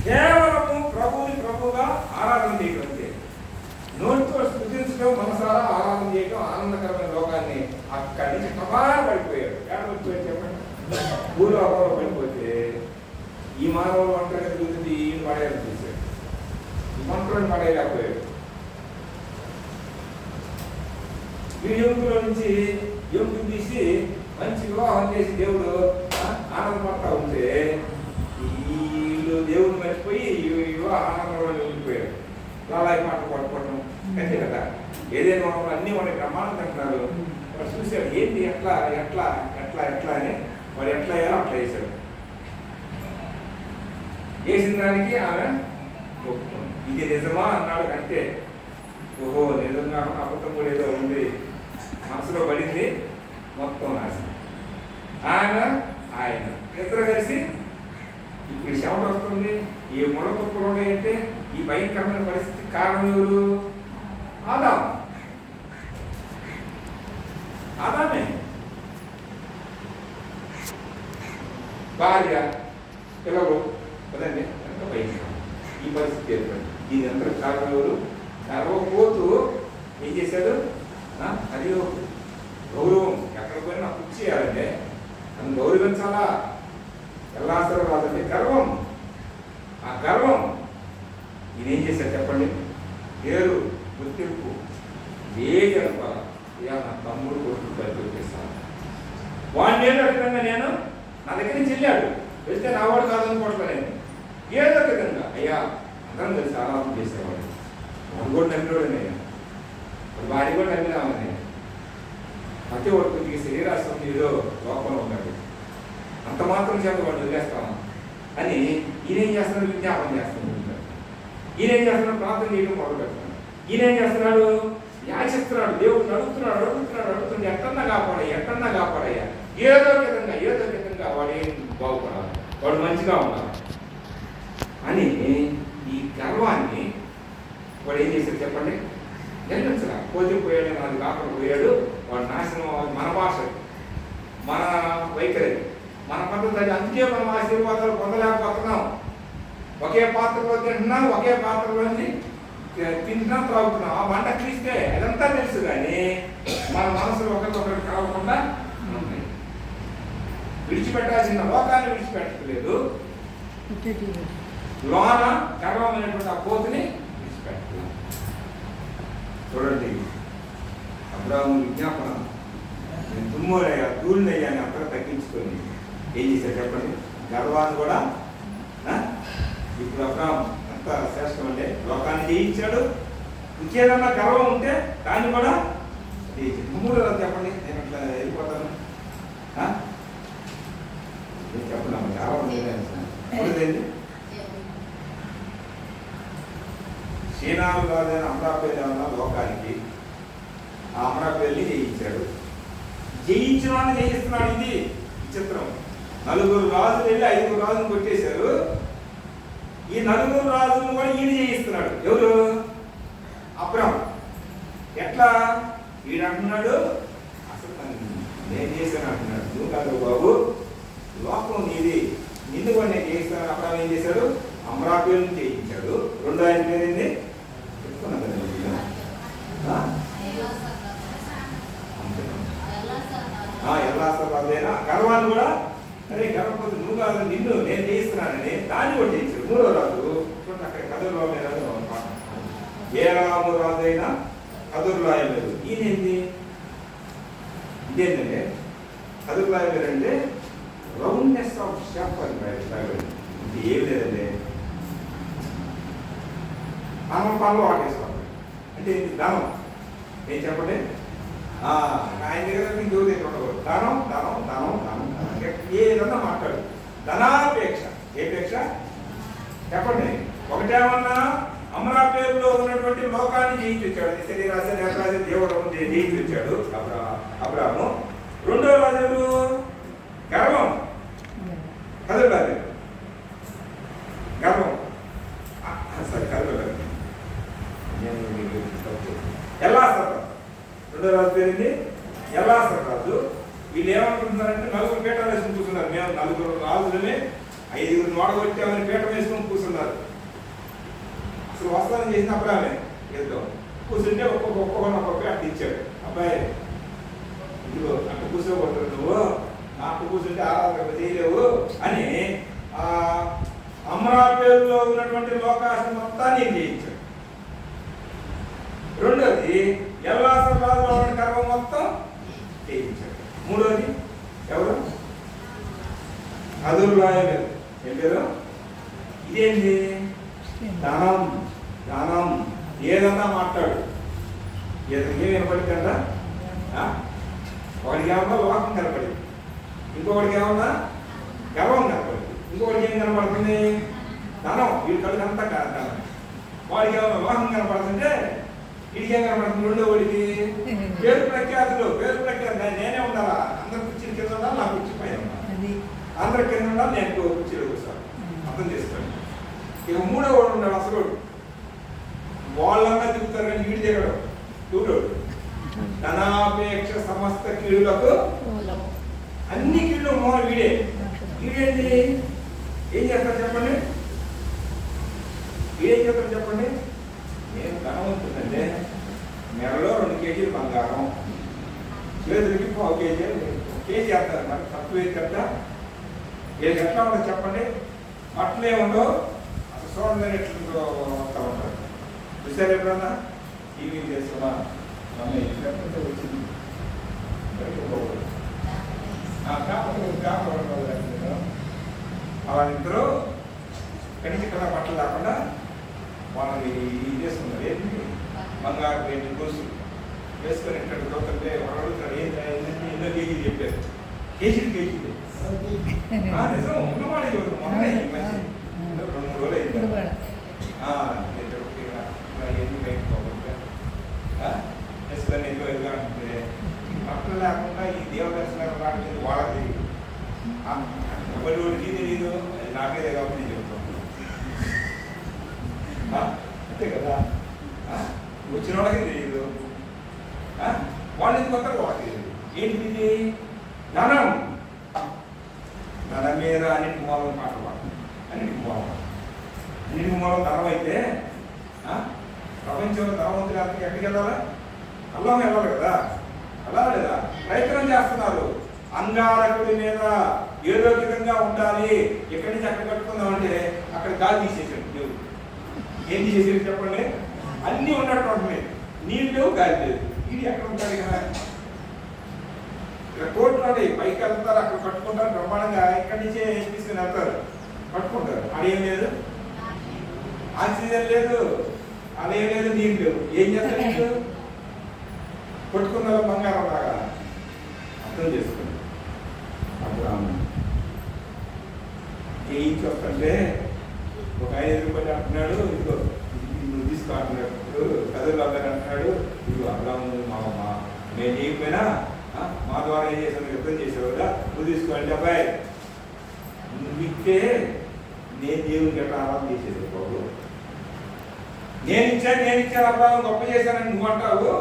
కేవలము ప్రభువుగా ఆరాధన చేయడం అంతే. నోటితో స్థుతించడం, మనసారా ఆరాధన చేయడం, ఆనందకరమైన లోకాన్ని అక్కడి నుంచి కబార పడిపోయాడు. ఏడవైపోయాడు చెప్పండి. భూలోకంలో పడిపోతే ఈ మానవులు ఒంటరిగా చూసింది ఈ పడేయాలని చూశాడు. ఈ ఒంటరిని పడేయలేకపోయాడు. ఈ ఎముకలో నుంచి ఎముకలు తీసి మంచి వివాహం చేసి దేవుడు ఆనందపడతా ఉంటే వీళ్ళు దేవుడు మర్చిపోయి వివాహ ఆనందంలో ఉండిపోయాడు. లాలాయి మాట పట్టుకోవటం అంతే కదా. ఏదైనా అన్ని వాడికి ప్రమాణం తింటున్నారు. వాడు చూశాడు ఏంటి ఎట్లా ఎట్లా ఎట్లా ఎట్లా అని వాడు ఎట్లా అయ్యాలో అట్లా వేశాడు. చేసిన దానికి ఆమె ఒప్పుకుంది. ఇది నిజమా అన్నాడు అంటే ఓహో నిజంగా అబద్ధం కూడా ఏదో ఉంది మనసులో పడింది, మొత్తం నాశనం. ఆయన ఇద్దరు కలిసి ఇప్పుడు శవం వస్తుంది. ఈ ముళ్ళకొప్పులు ఉన్నాయంటే ఈ భయంకరమైన పరిస్థితి కారణం ఎవరు? ఆదామే. భార్య పిల్లలు కదండి, ఎంత భయంకరం ఈ పరిస్థితి ఏర్పడింది. ఇది అందరూ కారణం ఎవరు? గర్వపోతూ ఏం చేశాడు? అది గౌరవం ఎక్కడ పోయినా పుచ్చి చేయాలంటే నన్ను గౌరవించాలా. ఎల్లాసరం రాదంటే గర్వం. ఆ గర్వం ఈయనేం చేశాడు చెప్పండి? పేరు గుర్తింపు ఏది అనుకోవాలా? నా తమ్ముడు కొడుకు కలిపేస్తాను వాడిని ఏదో విధంగా నేను నా దగ్గర నుంచి వెళ్ళాడు, వెళ్తే నా వాడు కాదనుకోవట్లేదు. ఏదో విధంగా అయ్యా అందరం కలిసి ఆరాధన చేసేవాడు. వాడు కూడా నమ్మినోడనే, వాడి కూడా నమ్మినామని. ప్రతి ఒక్కరికి శరీరాశ్రం ఏదో లోపల ఉన్నాడు, అంత మాత్రం చేత వాడు వదిలేస్తాము అని ఈయనేం చేస్తున్నాడు? విజ్ఞాపనం చేస్తున్నాడు. ఈయనేం చేస్తున్నాడు? ప్రార్థన చేయడం మొదలు పెడుతున్నాడు. ఈయనేం చేస్తున్నాడు? యాచిస్తున్నాడు. దేవుడు అడుగుతున్నాడు ఎక్కడన్నా కాపాడయ్యా ఏదో విధంగా వాడు ఏం బాగుపడాలి, వాడు మంచిగా ఉండాలి అని ఈ గర్వాన్ని వాడు ఏం చేశాడు చెప్పండి? నిందించరా. పోయాడు, నాది కాకుండా పోయాడు, వాడు నాశనం. మన భాష, మన వైఖరి, మన పద్ధతి. అందుకే మనం ఆశీర్వాదాలు పొందలేకపోతున్నాం. ఒకే పాత్రలో తింటున్నాం, ఒకే పాత్రలోంచి తింటున్నాం, త్రాగుతున్నాం. ఆ వంట క్రీస్తే అదంతా తెలుసు, కానీ మన మనసులో ఒకరికొకరు కాకుండా ఉన్నాయి. విడిచిపెట్టాల్సిన లోకాన్ని విడిచిపెట్టలేదు, లోన గర్వమైనటువంటి ఆ కోతిని విడిచిపెట్టలేదు. చూడండి, అబ్రాహాము విజ్ఞాపన, నేను దుమ్మోరయ్యా ధూళినయ్యా అని అక్కడ తగ్గించుకొని ఏం చేశాడు చెప్పండి? గర్వాన్ని కూడా. ఇప్పుడు అబ్రాహాం ఎంత శ్రేష్టం అంటే లోకాన్ని జయించాడు. ఇంకేదన్నా గర్వం ఉంటే దాన్ని కూడా మూడు చెప్పండి, నేను అట్లా వెళ్ళిపోతాను చెప్పండి. గర్వం చీనాలు కాదైన అమరాపేరు అన్న లోకానికి ఆ అమరాపేరుని జయించాడు. జయించిన వాడిని జయిస్తున్నాడు. ఇది విచిత్రం. 4 రాజులు వెళ్ళి 5 రాజులు కొట్టేశారు. ఈ 4 రాజులను కూడా ఈయన జయిస్తున్నాడు. ఎవరు? అబ్రాహాం. ఎట్లా? ఈయన అంటున్నాడు అసలు నేను చేశాను అంటున్నాడు. నువ్వు కాదు బాబు, లోకం నీది, నిన్ను కూడా నేను చేయిస్తాను. అబ్రాహాం ఏం చేశాడు? అమరాపేరుని జయించాడు. రెండో ఆయన పేరేంది చెప్తున్నాను కదా, ఎల్లాసైనా గర్వాన్ని కూడా, అరే గర్వపోతే నువ్వు కాదు నిన్ను నేను చేయిస్తున్నానని దాన్ని కూడా చేయించాడు. 3వ రాజు చూడండి, అక్కడ కదురులో ఏ రాము రాజు అయినా కదురులాయలేదు. ఈయనేంది? ఇదేంటంటే కదురులాయలేదు అంటే రౌండ్నెస్ ఆఫ్ షాప్ అని ఇది ఏమి లేదండి. పనులు వాటేసుకోవాలి అంటే ఇది ధనం. ఏం చెప్పండి? ఆయన దగ్గర మీకు ఎవరి దగ్గర ఉండకూడదు. ధనం ఏదన్నా మాట్లాడు. ధనాపేక్ష. ఏ పేక్ష చెప్పండి? ఒకటేమన్నా అమరాపేరులో ఉన్నటువంటి లోకాన్ని జయించాడు. శరీరాశ నేత్రాశ దేవుడు జయించాడు అబ్రాహాము. రెండో రాజు గర్వం. కదలాలి గర్వం. సరే కదలాలి. ఎల్లాసరాజు. రెండో రాజు పేరుంది ఎల్లాసరాజు. వీళ్ళు ఏమనుకుంటున్నారంటే 4 పీఠం వేసుకుని కూర్చున్నారు. మేము 4 రాజులమే 5 వాడగొట్టామని పీఠం వేసుకుని కూర్చున్నారు. అసలు వస్తానని చేసిన అబ్రాహామే ఏదో కూర్చుంటే ఒక్కొక్క పీట ఇచ్చాడు. అబ్బాయి ఇదిగో అక్కడ కూర్చోబోతారు, నువ్వు నాకు కూర్చుంటే ఆరాధన చేయలేవు అని అమరాపేరులో ఉన్నటువంటి లోకాశం మొత్తాన్ని ఏం చేయించాడు. రెండోది ఎల్లాసరాజులో ఉన్న గర్వం మొత్తం చేయించాడు. మూడోది ఎవరు? కదురులాయలేదు. ఏం పేరు? ఇదేంటి? ధనం. ఏదన్నా మాట్లాడు, ఏదైనా వినపడింది కదా. ఒకడికి ఏమన్నా లోకం కనపడింది, ఇంకొకటికి ఏమన్నా గర్వం కనపడింది, ఇంకొకటికి ఏం కనపడుతుంది? ధనం వీడి కళ్ళు అంతా ధనం. వాడికి వివాహం కనపడుతుంటే వీడికి ఏం కనపడుతుంది? రెండో వాడికి పేరు ప్రఖ్యాతులు. నేనే ఉండాలా, అందరు కుర్చీలు కింద ఉండాలి, నా కుర్చీ పైన ఉండాలి. అందరు కింద ఉండాలి, నేను కుర్చీలో కూర్చోాలి. అర్థం చేసుకోండి. ఇక మూడో వాడు ఉన్నాడు అసలు. వాళ్ళన్నా దిగుతారు కానీ వీడి దిగడు. చూడోడు ధనాపేక్ష సమస్త కీడులకు అన్ని కీళ్ళు మూల వీడే. వీడేంటి? ఏం చేస్తారు చెప్పండి? వీడేం చేస్తారు చెప్పండి? నేను ధనవంతుందంటే నెలలో 2 కేజీలు బంగారం, చేతులకి 1/4 కేజీ, కేజీ వేస్తారు. మరి తక్కువ ఏది కదా? ఏది ఎట్లా ఉండదు చెప్పండి? అట్లే ఉండవు. అసలు చూడండి ఎట్లా వస్తూ ఉంటారు. చూసారు ఎప్పుడన్నా? టీవీ చేస్తున్నా వచ్చింది వాళ్ళిద్దరూ కనికి కదా బట్టలు లేకుండా వాళ్ళని ఇది చేసుకున్నారు. ఏంటి? బంగారు ఏంటి గొలుసు వేసుకొని ఇక్కడ దొరుకుతుంటే వాళ్ళు అడుగుతారు ఏంటంటే ఎన్నో కేజీలు చెప్పారు. కేజీలు నిజం ఉన్నవాడే చూడు. మొన్న ఈ మధ్య 2-3 రోజులు అయింది. ఎందుకు అయిపోకుండా వేసుకొని ఎదురుగా ఉంటుంది. బట్టలు లేకుండా ఈ దేవదర్శనాలు రావట్లేదు. వాళ్ళకి తెలియదు, ఎవరికి తెలియదు. అది నాకే కాబట్టి నేను చెప్తాను. అంతే కదా? వచ్చిన వాళ్ళకి తెలియదు, వాళ్ళు ఎందుకు వస్తారు వాళ్ళకి తెలియదు. ఏంటిది? ధనం. ధనం మీద అన్నింటి మూలం పాట పాడు. అన్నింటి మూలం ధనం అయితే ప్రపంచంలో ధనవంతులు ఎక్కడికి వెళ్ళాలా? అల్లాహ్ వెళ్ళాలి కదా? అలా లేదా? ప్రయత్నం చేస్తున్నారు. అంగారకుడి మీద ఏదో విధంగా ఉండాలి, ఎక్కడి నుంచి అక్కడ కట్టుకుందామంటే అక్కడ గాలి తీసేసాడు దేవుడు. ఏం తీసేసాడు చెప్పండి? అన్నీ ఉన్నట్టు ఉంటుంది. నీళ్ళు లేవు, గాలి లేదు. ఇది ఎక్కడ ఉంటాడు కదా? ఇక్కడ కోట్లు ఉంటాయి, పైకి వెళ్తారు, అక్కడ కట్టుకుంటారు బ్రహ్మాండంగా. ఇక్కడి నుంచే తీసుకుని వెళ్తారు, కట్టుకుంటారు. అదేం లేదు, ఆక్సిజన్ లేదు, అదేం లేదు, నీళ్ళు లేవు. ఏం చేస్తారు? కొట్టుకున్న బంగారం లాగా. అర్థం చేసుకోండి. అప్పుడు ఏ ఇంటి వస్తుంటే ఒక 5 రూపాయలు అంటున్నాడు, ఇదిగో నువ్వు తీసుకో అంటున్నాడు. ఇప్పుడు కథలు అబ్బాయి అంటున్నాడు, ఇదిగో అబ్బాము మా నేను చేయకపోయినా మా ద్వారా ఏం చేసాను యుద్ధం చేసేవాళ్ళ, నువ్వు తీసుకోండి అబ్బాయి. నువ్వు ఇస్తే నేను దేవునికి ఎట్లా ఆరాధన చేసేది బాబు? నేను ఇచ్చాను అబ్బాయి గొప్ప చేశానని నువ్వు అంటావు.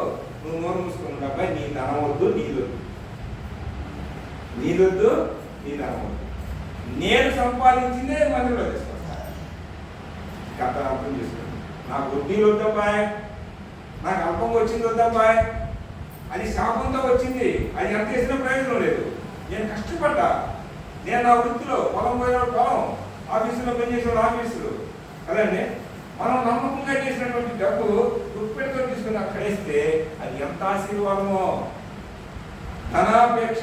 నువ్వు నోరు మూసుకున్నాడు అబ్బాయి. నీ ధనం వద్దు, నీదొద్దు, నీ ధనం వద్దు. నేను సంపాదించిందే మందిలో తీసుకొస్తా. కథ అర్థం చేసుకోండి. నాకు వడ్డీలు వద్దబ్బాయ్, నాకు అల్పంగా వచ్చింది వద్దబ్బాయ్. అది శాపంతో వచ్చింది. అది ఎంత చేసిన ప్రయోజనం లేదు. నేను కష్టపడ్డా. నేను నా వృత్తిలో పొలం పోయినప్పుడు పొలం, ఆఫీసులో పనిచేసేవాడు ఆఫీసులు కదండి. మనం నమ్మకంగా చేసినటువంటి డబ్బు గుప్పెడితో తీసుకుని అక్కడేస్తే అది ఎంత ఆశీర్వాదమో. ధనాపేక్ష.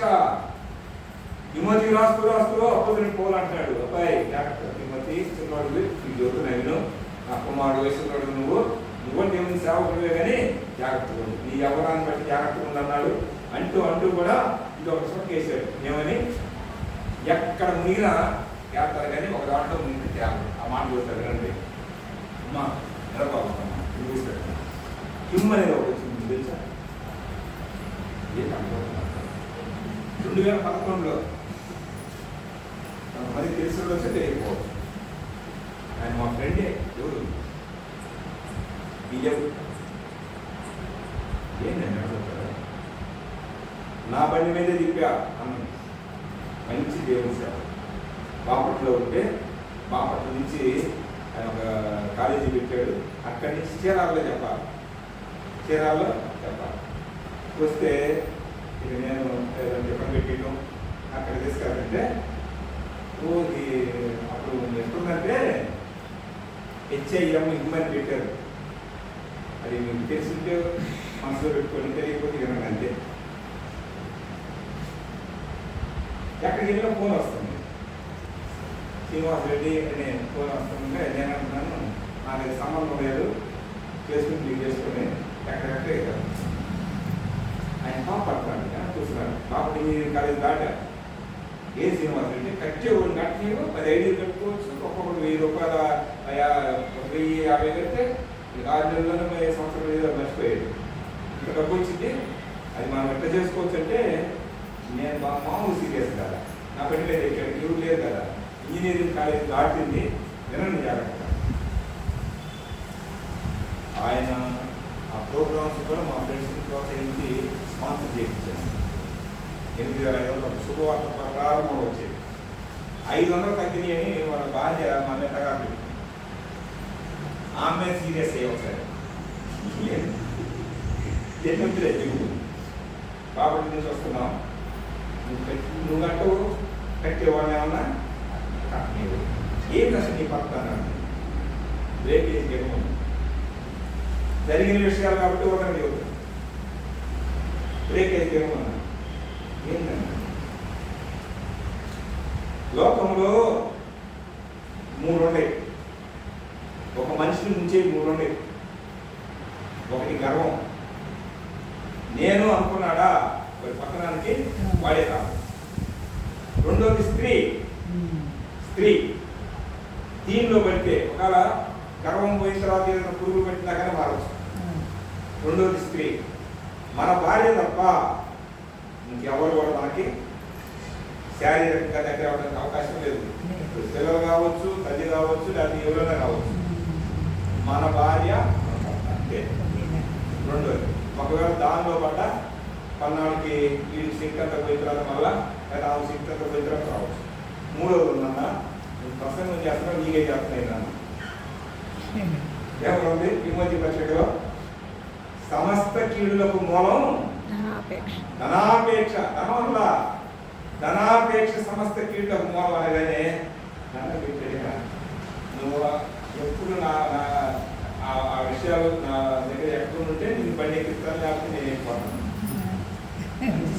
తిమోతి రాస్తూ అప్పుదని పోలంటాడు. అబ్బాయి జాగ్రత్త తిమోతి, చిన్నవాడు ఈ జ్యోతి నవ్వును, నా కుమారుడు వయసున్నాడు, నువ్వు దేవుని సేవకుడివే కానీ జాగ్రత్తగా ఉంది, నీ ఎవరాన్ని బట్టి జాగ్రత్తగా ఉందన్నాడు. అంటూ కూడా ఇది ఒక చోట వేసాడు. ఏమని? ఎక్కడ మునిగినా చేస్తారు కానీ ఒక దాంట్లో మునిగి తేవాలి. ఆ మాట చూస్తారు కదండి. అమ్మా నిలబడమ్మా చూస్తాడు. కిమ్ అనేది ఒక వచ్చింది తెలుసా? 2011లో మరి తెలుసులో వచ్చి తెలియకపోవచ్చు. ఆయన మా ఫ్రెండే. ఎవరు? బియ్యం ఏంటండి అడుగుతారా? నా బండి మీదే తిప్పా అన్న. మంచి దేవుని సేవ. బాపట్లో ఉంటే బాపట్ల నుంచి ఆయన ఒక కాలేజీ పెట్టాడు. అక్కడి నుంచి చీరాల్లో చెప్పాలి. వస్తే ఇక నేను చెప్పని పెట్టడం అక్కడ తీసుకెళ్ళాలంటే రోజు అప్పుడు ఎట్లుందంటే HIM ఇమ్మని పెట్టారు. అది మీకు తెలిసింటే మనసులో పెట్టుకొని, తెలియకపోతే వినండి అంతే. ఎక్కడికి వెళ్ళినా ఫోన్ వస్తుంది. శ్రీనివాస్ రెడ్డి అనే ఫోన్ వస్తుంటే నేను అంటున్నాను, నాకు అది సంబంధం లేదు, చేసుకుని మీరు చేసుకుని ఎక్కడెక్కడే కదా. ఆయన పాప పడుతున్నాడు, చూస్తున్నాడు. పాపటి కాలేజ్ దాటా ఏ శ్రీనివాస్ అంటే కట్టేవాడు కట్టి 10 ఐడీలు కట్టుకోవచ్చు, ఒక్కొక్కరు 1000 రూపాయల 1050 కడితే 6 నెలల్లోనే సంవత్సరం ఏదో మర్చిపోయాడు. ఇంత డబ్బు వచ్చింది. అది మనం ఎట్లా చేసుకోవచ్చు అంటే నేను మామూలు సీరియస్ కదా, నా పెళ్లి లేదు, ఇక్కడ ఎవరు లేదు కదా, ఇంజనీరింగ్ కాలేజ్ దాటింది. వినండి జాగ్రత్త. ఆయన ఆ ప్రోగ్రామ్స్ కూడా మా ఫ్రెండ్స్ని ప్రోత్సహించి స్పాన్సర్ చేయించాను. 8,500 శుభవార్త ప్రారంభం వచ్చేది. 500 తగ్గినాయి అని వాళ్ళ భార్య మా నెట్టగా ఆమె సీరియస్ అయ్యి ఒకసారి ఎన్నింటిలే దిగుతుంది. బాబు నుంచి వస్తున్నాం, నువ్వు కట్టు కట్టేవాడిని ఏమన్నా కట్టలేవు. ఏం అసలు నీ పక్కన బ్రేక్ వేసి చెప్పు. జరిగిన విషయాలు కాబట్టి ఒకరిని చెబుతాను. బ్రేక్ వేసి చెప్పమన్నా ఏంటన్నా, లోకంలో 3 ఉన్నాయి. ఒక మనిషిని ముంచే 3 ఉన్నాయి. ఒకటి గర్వం, నేను అనుకున్నాడా ఒక పక్కనానికి వాడే కాదు. రెండోది స్త్రీ, దీనిలో పడితే ఒకవేళ గర్వం పోయిన తర్వాత ఏదైనా పురుగులు పెట్టినా కానీ మారవచ్చు. రెండోది స్త్రీ, మన భార్య తప్ప ఇంకెవరు కూడా మనకి శారీరకంగా దగ్గర అవ్వడానికి అవకాశం లేదు. పిల్లలు కావచ్చు, తల్లి కావచ్చు, లేకపోతే ఎవరైనా కావచ్చు, మన భార్య అంటే. రెండోది ఒకవేళ దానిలో పడ్డ పన్నాళ్ళకి వీడికి సింక్ అంతా పోయిన తర్వాత మళ్ళా లేదా ఆమె సింక్ అంతా పోయిన తర్వాత రావచ్చు. మూడోది ఉందన్న, ప్రసంగం చేస్తున్నా నీకే చేస్తున్నాయి నాన్న. ఏమనుంది విమోచన పత్రికలో? సమస్త కీడులకు మూలం ధనాపేక్ష. ధనం వల్ల ధనాపేక్ష సమస్త కీడులకు మూలం అనగానే నువ్వు ఎప్పుడు ఆ విషయాలు నా దగ్గర ఎక్కడ ఉంటే నేను బండి ఎక్కిస్తాను, లేకపోతే నేను ఎక్కిపోతాను.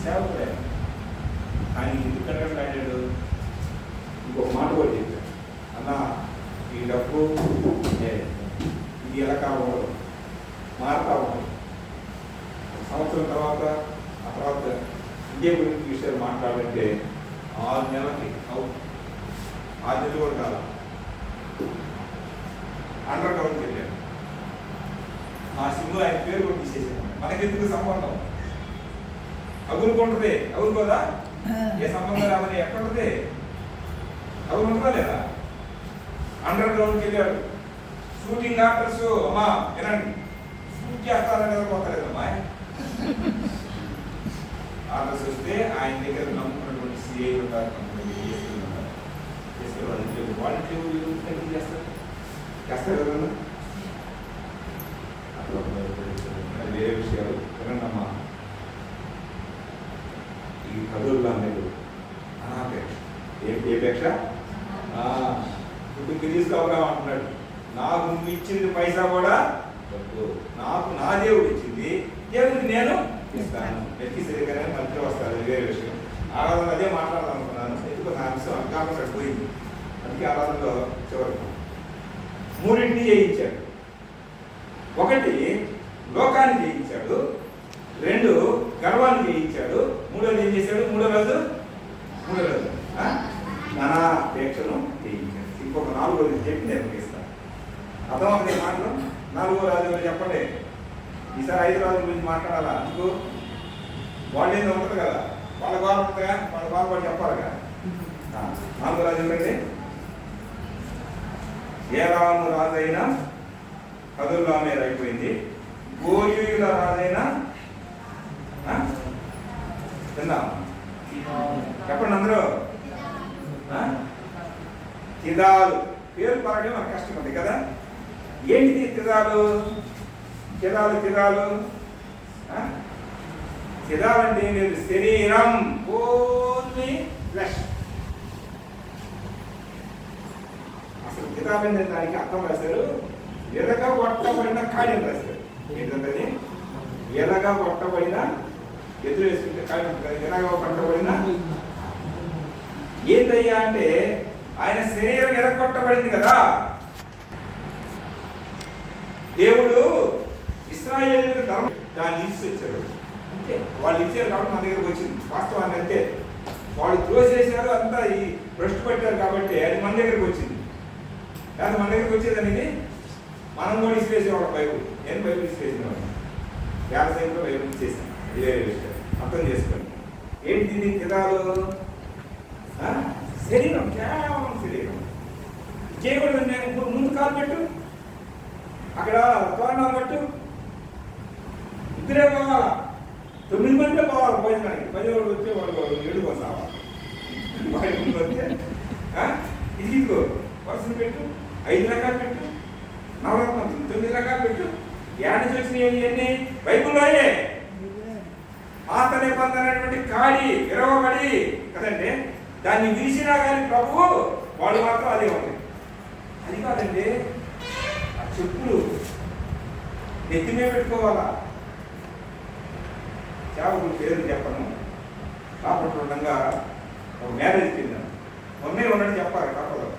సేవ కానీ ఎందుకంటే అడిగాడు. ఇంకొక మాట కూడా చెప్పాడు, అన్న ఈ డబ్బు ఇది ఎలా కావడం మారుతా ఉండదు. సంవత్సరం తర్వాత ఆ తర్వాత ఇంకే గురించి విషయాలు మాట్లాడాలంటే 6 నెలలకి 6 నెలలు కూడా కాదు అండర్ గ్రౌండ్కి వెళ్ళాను. మా సిమ్లో ఆయన పేరు కూడా తీసేసాను. మనకెందుకు సంబంధం? అగురుకుంటుంది, అగురుకోదా? ఏ సంబంధం రాదని ఎక్కడుంటుంది? అగురుకుంటుందా లేదా? అండర్ గ్రౌండ్కి వెళ్ళాడు. షూటింగ్ ఆర్డర్స్ అమ్మా వినండి, షూట్ చేస్తారని పోతలేదమ్మా. ఆర్డర్స్ వస్తే ఆయన దగ్గర నమ్ముకున్నటువంటి సిఐ ఉంటారు, వాళ్ళు చేస్తారు కదా. వేరే విషయాలు వినండమ్మా. ఈ కదుల్లో అనేది అనాపేక్ష. ఏ పేక్ష? ఇప్పుడు తీసుకోవడం అంటున్నాడు. నాకు నువ్వు ఇచ్చింది పైసా కూడా నాకు నా దేవుడు ఇచ్చింది, దేవుడికి నేను ఇస్తాను. ఎత్తి సరిగ్గానే మధ్య వస్తారు, వేరే విషయం. ఆరాధన అదే మాట్లాడాలనుకున్నాను, ఎందుకు నా విషయం అర్థం పోయింది. అందుకే ఆరాధనలో చివరకు 3 చేయించాడు. ఒకటి లోకాన్ని జయించాడు, 2 గర్వాన్ని జయించాడు, 3 ఏం చేశాడు? మూడో రోజు ధనాపేక్షను జయించాడు. ఇంకొక 4 రోజులు చెప్పి నేను ఇస్తాను. అర్థమవుతుంది మాటలు. 4వ రాజు చెప్పండి. ఈసారి 5 రాజుల గురించి మాట్లాడాలా? అందుకు వాళ్ళు ఏదో ఉంటుంది కదా, వాళ్ళ గోడ ఉంటుందిగా, వాళ్ళ గోడ కూడా చెప్పాలిగా. 4వ రాజు ఏంటంటే ఏలాము రాజైన కదుర్లామేర్ అయిపోయింది. గోయుల రాజైన తిందాం చెప్పండి అందరూ. తిదాలు పేరు పరగడం మనకు కష్టం ఉంది కదా. ఏంటిది తిదాలు? తిదాలు తిదాలంటే లేదు, శరీరం, ఓన్లీ ఫ్లెష్. అసలు తిదాలంటే దానికి అర్థం రాశారు, ఎర్రగా కొట్టబడిన కాళ్యం రాశారు. ఏంటంటే ఎర్రగా కొట్టబడిన, ఎదురు వేసుకుంటే కాళ్యం ఉంటుంది, ఎర్రగా కొట్టబడిన. ఏంటయ్యా అంటే ఆయన శరీరం ఎర్రగొట్టబడింది కదా. దేవుడు ఇశ్రాయేలుకు ధర్మం దాన్ని ఇచ్చి వచ్చాడు. అంతే, వాళ్ళు ఇచ్చారు కాబట్టి మన దగ్గరకు వచ్చింది. వాస్తవాన్ని అంతే. వాళ్ళు త్రోసేసారు, అంతా ఈ భ్రష్టు పట్టారు కాబట్టి అది మన దగ్గరికి వచ్చింది. కానీ మన దగ్గరికి వచ్చేదానికి మనం కూడా ఇసిరేసేవాళ్ళం బైబుల్. నేను బైబుల్ ఇసిరేసినవాడు, వ్యవసాయంలో బైబుల్ ఇచ్చేసాను. అది వేరే విషయం, అర్థం చేసుకోండి. ఏంటి ఇది కిరాలు? శరీరం, కేవలం శరీరం. చేయకూడదు. నేను ముందు కాలు పెట్టు, అక్కడ తోరణాలు పెట్టు, ఇద్దరే పోవాలా, 9 మందిలో పోవాలి భోజనానికి. 10 వాళ్ళు వచ్చే వాళ్ళు 7 పోసావా, వాడి ముందు వస్తే ఇదిగో వరుసలు పెట్టు, 5 రకాలు పెట్టు, నవరత్నం 9 రకాలు పెట్టు. ఏడ చూసినవి ఇవన్నీ బైబుల్లోయే. పాత నిబంధన అనేటువంటి కాడి విరవబడి కదండి, దాన్ని విరిసినా కానీ ప్రభువు వాళ్ళు మాత్రం అదే ఉంది. అది కాదండి, ఆ చెప్పులు నెత్తిమే పెట్టుకోవాలా. సేవకులు పేరు చెప్పను, కాకపోతే ఉండగా ఒక మ్యారేజ్కి వెళ్ళాను. మొన్నే ఉన్నట్టు చెప్పాలి కాకపోతే.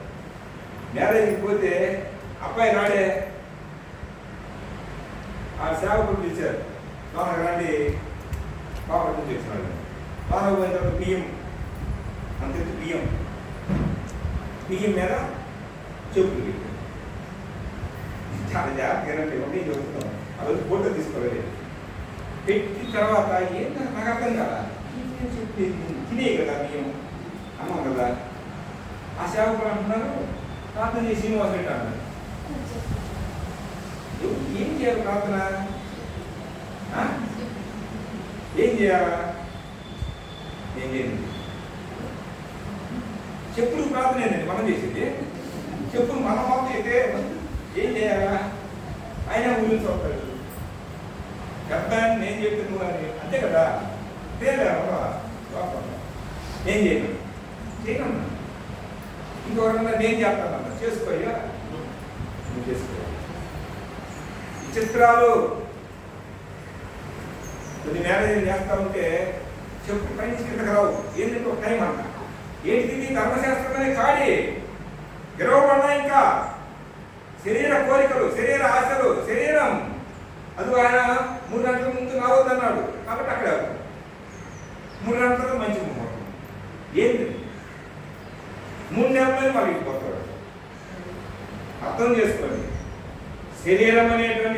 మ్యారేజ్కి పోతే అబ్బాయి రాడే, ఆ సేవకులు పిలిచారు, లోనకి రండి, కాకపోతే తెచ్చినాడు. లోనకు పోయిన తర్వాత బియ్యం, అంత బియ్యం మీద చెప్పులు పెట్టారు. చాలా జాగ్రత్తగా ఉండి చెబుతున్నాం. ఆ రోజు ఫోటో తీసుకోలేదు. పెట్టిన తర్వాత ఏంటో నాకు అర్థం కదా, చెప్పేది తినే కదా బియ్యం అన్నాం కదా. ఆ సేవకులు అంటున్నారు, ప్రార్థన చేసి శ్రీనివాస రెడ్డి అన్నారు. ఏం చేయాలి ప్రార్థన? ఏం చేయాలా? ఏం చేయండి, చెప్పులు ప్రార్థన ఏంటండి మనం చేసేది. చెప్పులు మనం మాత్రం అయితే ఏం చేయాలా? ఆయన ఊరిని చూస్తాడు, పెద్ద నేను చెప్తే నువ్వు అని, అంతే కదా. నేను చేయను, చేయను. ఇంకొకరన్నా నేను చేస్తానన్నా, చేసుకోయ్యా, నువ్వు చేసుకోవాలి. చిత్రాలు కొన్ని మ్యారేజ్ చేస్తా ఉంటే చెప్పు పైన కిందకి రావు. ఏంటంటే ఒక టైం అంట. ఏంటిది? ధర్మశాస్త్రమే కాడి విరవబడ్డా. ఇంకా శరీర కోరికలు, శరీర ఆశలు, శరీరం. అది ఆయన 3 గంటల ముందు రావద్దన్నాడు కాబట్టి అక్కడ 3 గంటల మంచి ముహూర్తం. ఏంటి 3 నెలలు మళ్ళీ పోతాడు. అర్థం చేసుకోండి. శరీరం అనేటువంటి